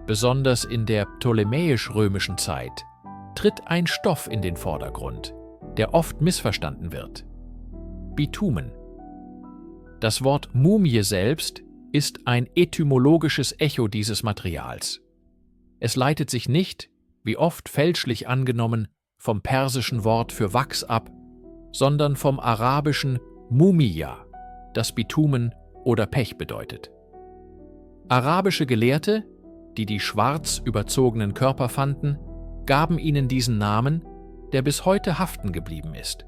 besonders in der ptolemäisch-römischen Zeit, tritt ein Stoff in den Vordergrund, der oft missverstanden wird: Bitumen. Das Wort Mumie selbst ist ein etymologisches Echo dieses Materials. Es leitet sich nicht, wie oft fälschlich angenommen, vom persischen Wort für Wachs ab, sondern vom arabischen Mumia, das Bitumen oder Pech bedeutet. Arabische Gelehrte, die die schwarz überzogenen Körper fanden, gaben ihnen diesen Namen, der bis heute haften geblieben ist.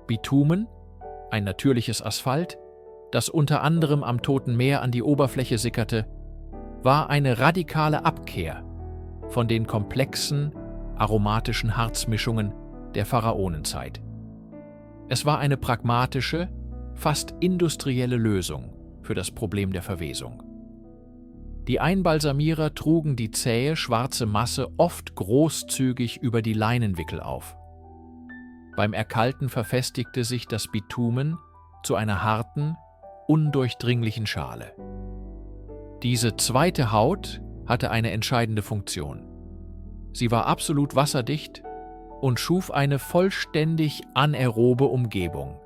Bitumen, ein natürliches Asphalt, das unter anderem am Toten Meer an die Oberfläche sickerte, war eine radikale Abkehr von den komplexen, aromatischen Harzmischungen der Pharaonenzeit. Es war eine pragmatische, fast industrielle Lösung für das Problem der Verwesung. Die Einbalsamierer trugen die zähe, schwarze Masse oft großzügig über die Leinenwickel auf. Beim Erkalten verfestigte sich das Bitumen zu einer harten, undurchdringlichen Schale. Diese zweite Haut hatte eine entscheidende Funktion. Sie war absolut wasserdicht und schuf eine vollständig anaerobe Umgebung.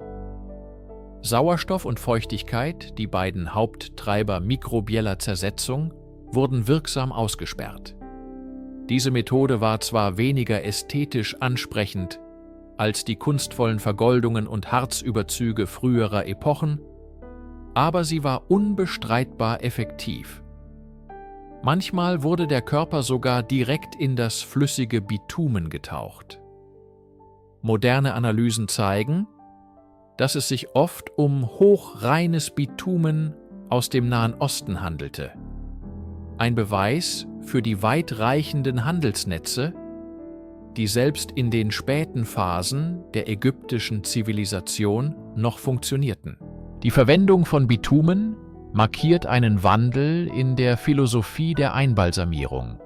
Sauerstoff und Feuchtigkeit, die beiden Haupttreiber mikrobieller Zersetzung, wurden wirksam ausgesperrt. Diese Methode war zwar weniger ästhetisch ansprechend als die kunstvollen Vergoldungen und Harzüberzüge früherer Epochen, aber sie war unbestreitbar effektiv. Manchmal wurde der Körper sogar direkt in das flüssige Bitumen getaucht. Moderne Analysen zeigen, dass es sich oft um hochreines Bitumen aus dem Nahen Osten handelte. Ein Beweis für die weitreichenden Handelsnetze, die selbst in den späten Phasen der ägyptischen Zivilisation noch funktionierten. Die Verwendung von Bitumen markiert einen Wandel in der Philosophie der Einbalsamierung.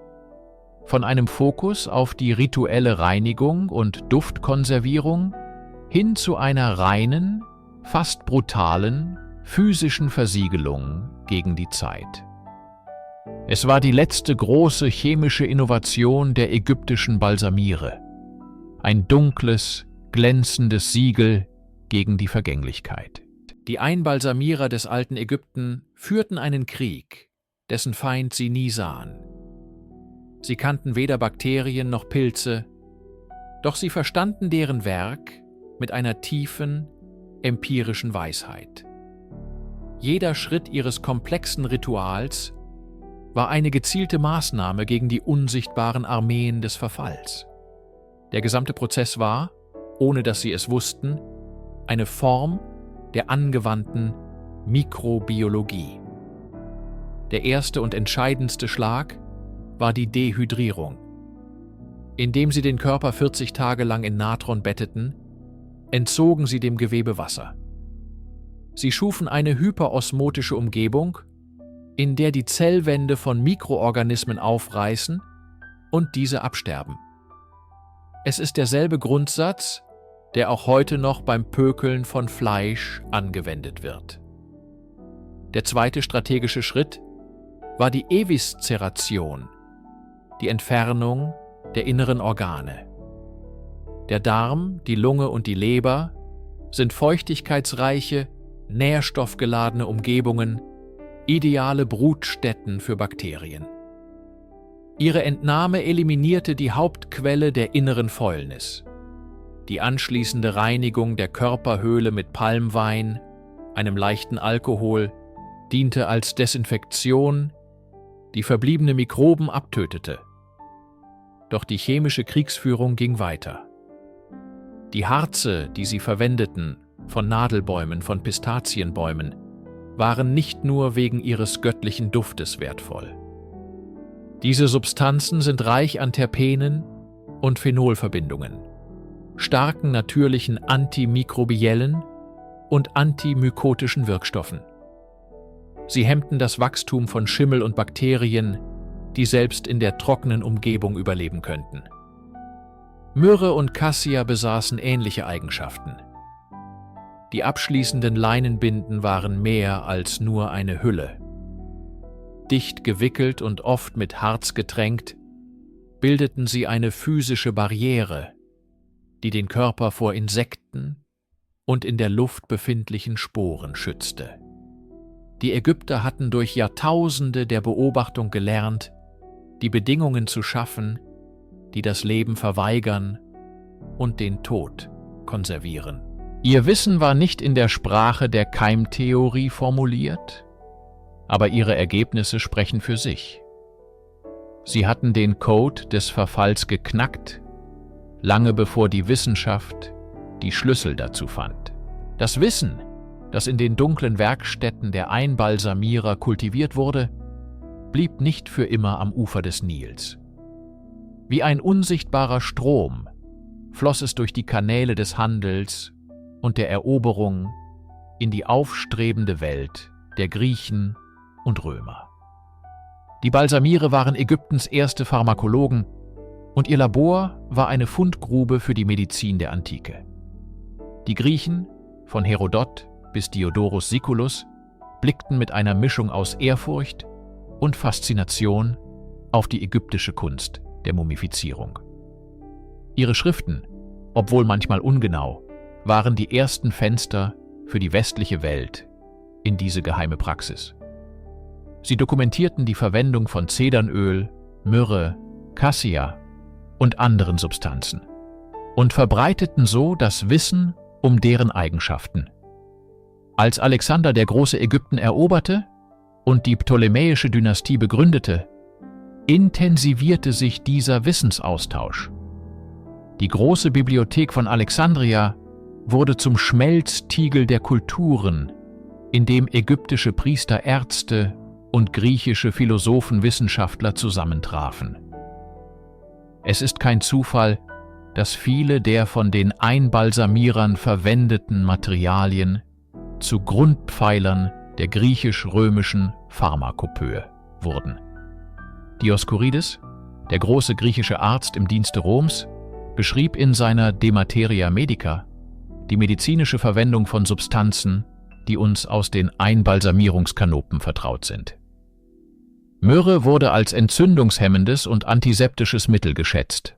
Von einem Fokus auf die rituelle Reinigung und Duftkonservierung hin zu einer reinen, fast brutalen, physischen Versiegelung gegen die Zeit. Es war die letzte große chemische Innovation der ägyptischen Balsamiere. Ein dunkles, glänzendes Siegel gegen die Vergänglichkeit. Die Einbalsamierer des alten Ägypten führten einen Krieg, dessen Feind sie nie sahen. Sie kannten weder Bakterien noch Pilze, doch sie verstanden deren Werk mit einer tiefen, empirischen Weisheit. Jeder Schritt ihres komplexen Rituals war eine gezielte Maßnahme gegen die unsichtbaren Armeen des Verfalls. Der gesamte Prozess war, ohne dass sie es wussten, eine Form der angewandten Mikrobiologie. Der erste und entscheidendste Schlag war die Dehydrierung. Indem sie den Körper 40 Tage lang in Natron betteten, entzogen sie dem Gewebe Wasser. Sie schufen eine hyperosmotische Umgebung, in der die Zellwände von Mikroorganismen aufreißen und diese absterben. Es ist derselbe Grundsatz, der auch heute noch beim Pökeln von Fleisch angewendet wird. Der zweite strategische Schritt war die Evisceration, die Entfernung der inneren Organe. Der Darm, die Lunge und die Leber sind feuchtigkeitsreiche, nährstoffgeladene Umgebungen, ideale Brutstätten für Bakterien. Ihre Entnahme eliminierte die Hauptquelle der inneren Fäulnis. Die anschließende Reinigung der Körperhöhle mit Palmwein, einem leichten Alkohol, diente als Desinfektion, die verbliebene Mikroben abtötete. Doch die chemische Kriegsführung ging weiter. Die Harze, die sie verwendeten, von Nadelbäumen, von Pistazienbäumen, waren nicht nur wegen ihres göttlichen Duftes wertvoll. Diese Substanzen sind reich an Terpenen und Phenolverbindungen, starken natürlichen antimikrobiellen und antimykotischen Wirkstoffen. Sie hemmten das Wachstum von Schimmel und Bakterien, die selbst in der trockenen Umgebung überleben könnten. Myrrhe und Cassia besaßen ähnliche Eigenschaften. Die abschließenden Leinenbinden waren mehr als nur eine Hülle. Dicht gewickelt und oft mit Harz getränkt, bildeten sie eine physische Barriere, die den Körper vor Insekten und in der Luft befindlichen Sporen schützte. Die Ägypter hatten durch Jahrtausende der Beobachtung gelernt, die Bedingungen zu schaffen, die das Leben verweigern und den Tod konservieren. Ihr Wissen war nicht in der Sprache der Keimtheorie formuliert, aber ihre Ergebnisse sprechen für sich. Sie hatten den Code des Verfalls geknackt, lange bevor die Wissenschaft die Schlüssel dazu fand. Das Wissen, das in den dunklen Werkstätten der Einbalsamierer kultiviert wurde, blieb nicht für immer am Ufer des Nils. Wie ein unsichtbarer Strom floss es durch die Kanäle des Handels und der Eroberung in die aufstrebende Welt der Griechen und Römer. Die Balsamiere waren Ägyptens erste Pharmakologen und ihr Labor war eine Fundgrube für die Medizin der Antike. Die Griechen, von Herodot bis Diodorus Siculus, blickten mit einer Mischung aus Ehrfurcht und Faszination auf die ägyptische Kunst der Mumifizierung. Ihre Schriften, obwohl manchmal ungenau, waren die ersten Fenster für die westliche Welt in diese geheime Praxis. Sie dokumentierten die Verwendung von Zedernöl, Myrrhe, Cassia und anderen Substanzen und verbreiteten so das Wissen um deren Eigenschaften. Als Alexander der Große Ägypten eroberte und die ptolemäische Dynastie begründete, intensivierte sich dieser Wissensaustausch. Die große Bibliothek von Alexandria wurde zum Schmelztiegel der Kulturen, in dem ägyptische Priester, Ärzte und griechische Philosophen, Wissenschaftler zusammentrafen. Es ist kein Zufall, dass viele der von den Einbalsamierern verwendeten Materialien zu Grundpfeilern der griechisch-römischen Pharmakopoe wurden. Dioskurides, der große griechische Arzt im Dienste Roms, beschrieb in seiner De Materia Medica die medizinische Verwendung von Substanzen, die uns aus den Einbalsamierungskanopen vertraut sind. Myrrhe wurde als entzündungshemmendes und antiseptisches Mittel geschätzt.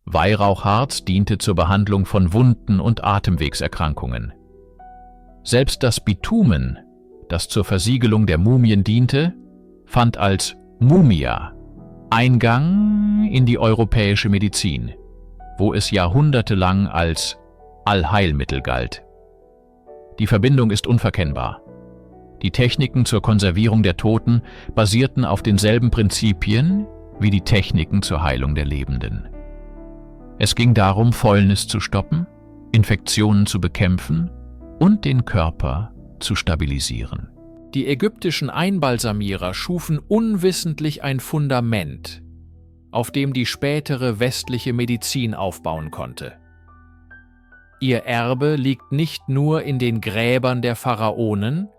Weihrauchharz diente zur Behandlung von Wunden und Atemwegserkrankungen. Selbst das Bitumen, das zur Versiegelung der Mumien diente, fand als Mumia Eingang in die europäische Medizin, wo es jahrhundertelang als Allheilmittel galt. Die Verbindung ist unverkennbar. Die Techniken zur Konservierung der Toten basierten auf denselben Prinzipien wie die Techniken zur Heilung der Lebenden. Es ging darum, Fäulnis zu stoppen, Infektionen zu bekämpfen und den Körper zu stabilisieren. Die ägyptischen Einbalsamierer schufen unwissentlich ein Fundament, auf dem die spätere westliche Medizin aufbauen konnte. Ihr Erbe liegt nicht nur in den Gräbern der Pharaonen,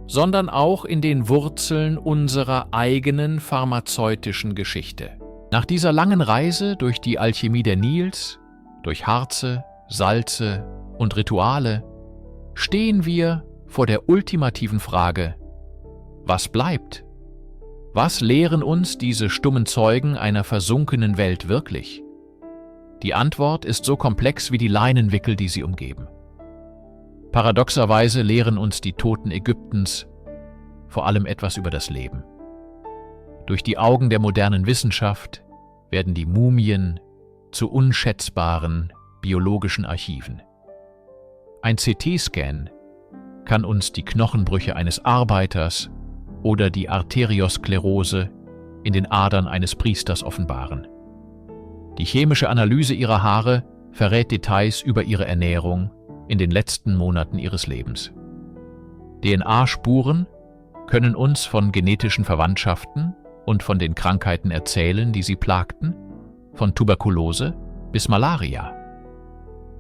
sondern auch in den Wurzeln unserer eigenen pharmazeutischen Geschichte. Nach dieser langen Reise durch die Alchemie der Nils, durch Harze, Salze und Rituale, stehen wir vor der ultimativen Frage: Was bleibt? Was lehren uns diese stummen Zeugen einer versunkenen Welt wirklich? Die Antwort ist so komplex wie die Leinenwickel, die sie umgeben. Paradoxerweise lehren uns die Toten Ägyptens vor allem etwas über das Leben. Durch die Augen der modernen Wissenschaft werden die Mumien zu unschätzbaren biologischen Archiven. Ein CT-Scan kann uns die Knochenbrüche eines Arbeiters oder die Arteriosklerose in den Adern eines Priesters offenbaren. Die chemische Analyse ihrer Haare verrät Details über ihre Ernährung in den letzten Monaten ihres Lebens. DNA-Spuren können uns von genetischen Verwandtschaften und von den Krankheiten erzählen, die sie plagten, von Tuberkulose bis Malaria.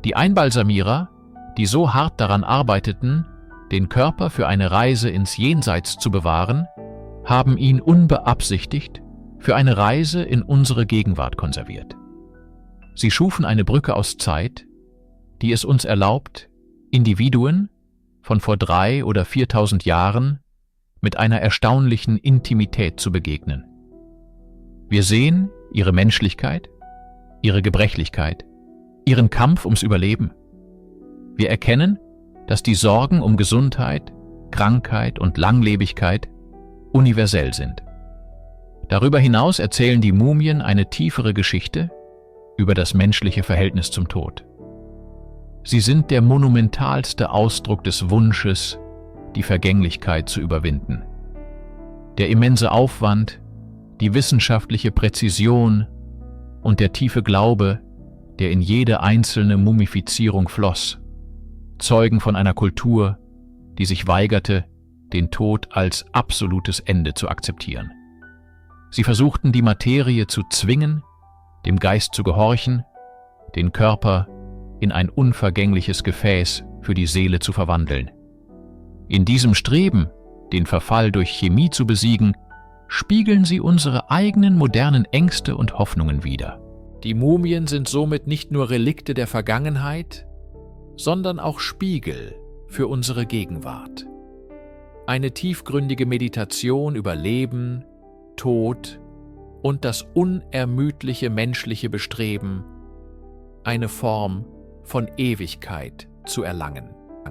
Die Einbalsamierer, die so hart daran arbeiteten, den Körper für eine Reise ins Jenseits zu bewahren, haben ihn unbeabsichtigt für eine Reise in unsere Gegenwart konserviert. Sie schufen eine Brücke aus Zeit, die es uns erlaubt, Individuen von vor 3.000 oder 4.000 Jahren mit einer erstaunlichen Intimität zu begegnen. Wir sehen ihre Menschlichkeit, ihre Gebrechlichkeit, ihren Kampf ums Überleben. Wir erkennen, dass die Sorgen um Gesundheit, Krankheit und Langlebigkeit universell sind. Darüber hinaus erzählen die Mumien eine tiefere Geschichte über das menschliche Verhältnis zum Tod. Sie sind der monumentalste Ausdruck des Wunsches, die Vergänglichkeit zu überwinden. Der immense Aufwand, die wissenschaftliche Präzision und der tiefe Glaube, der in jede einzelne Mumifizierung floss, zeugen von einer Kultur, die sich weigerte, den Tod als absolutes Ende zu akzeptieren. Sie versuchten, die Materie zu zwingen, dem Geist zu gehorchen, den Körper in ein unvergängliches Gefäß für die Seele zu verwandeln. In diesem Streben, den Verfall durch Chemie zu besiegen, spiegeln sie unsere eigenen modernen Ängste und Hoffnungen wider. Die Mumien sind somit nicht nur Relikte der Vergangenheit, sondern auch Spiegel für unsere Gegenwart. Eine tiefgründige Meditation über Leben, Tod und das unermüdliche menschliche Bestreben, eine Form von Ewigkeit zu erlangen.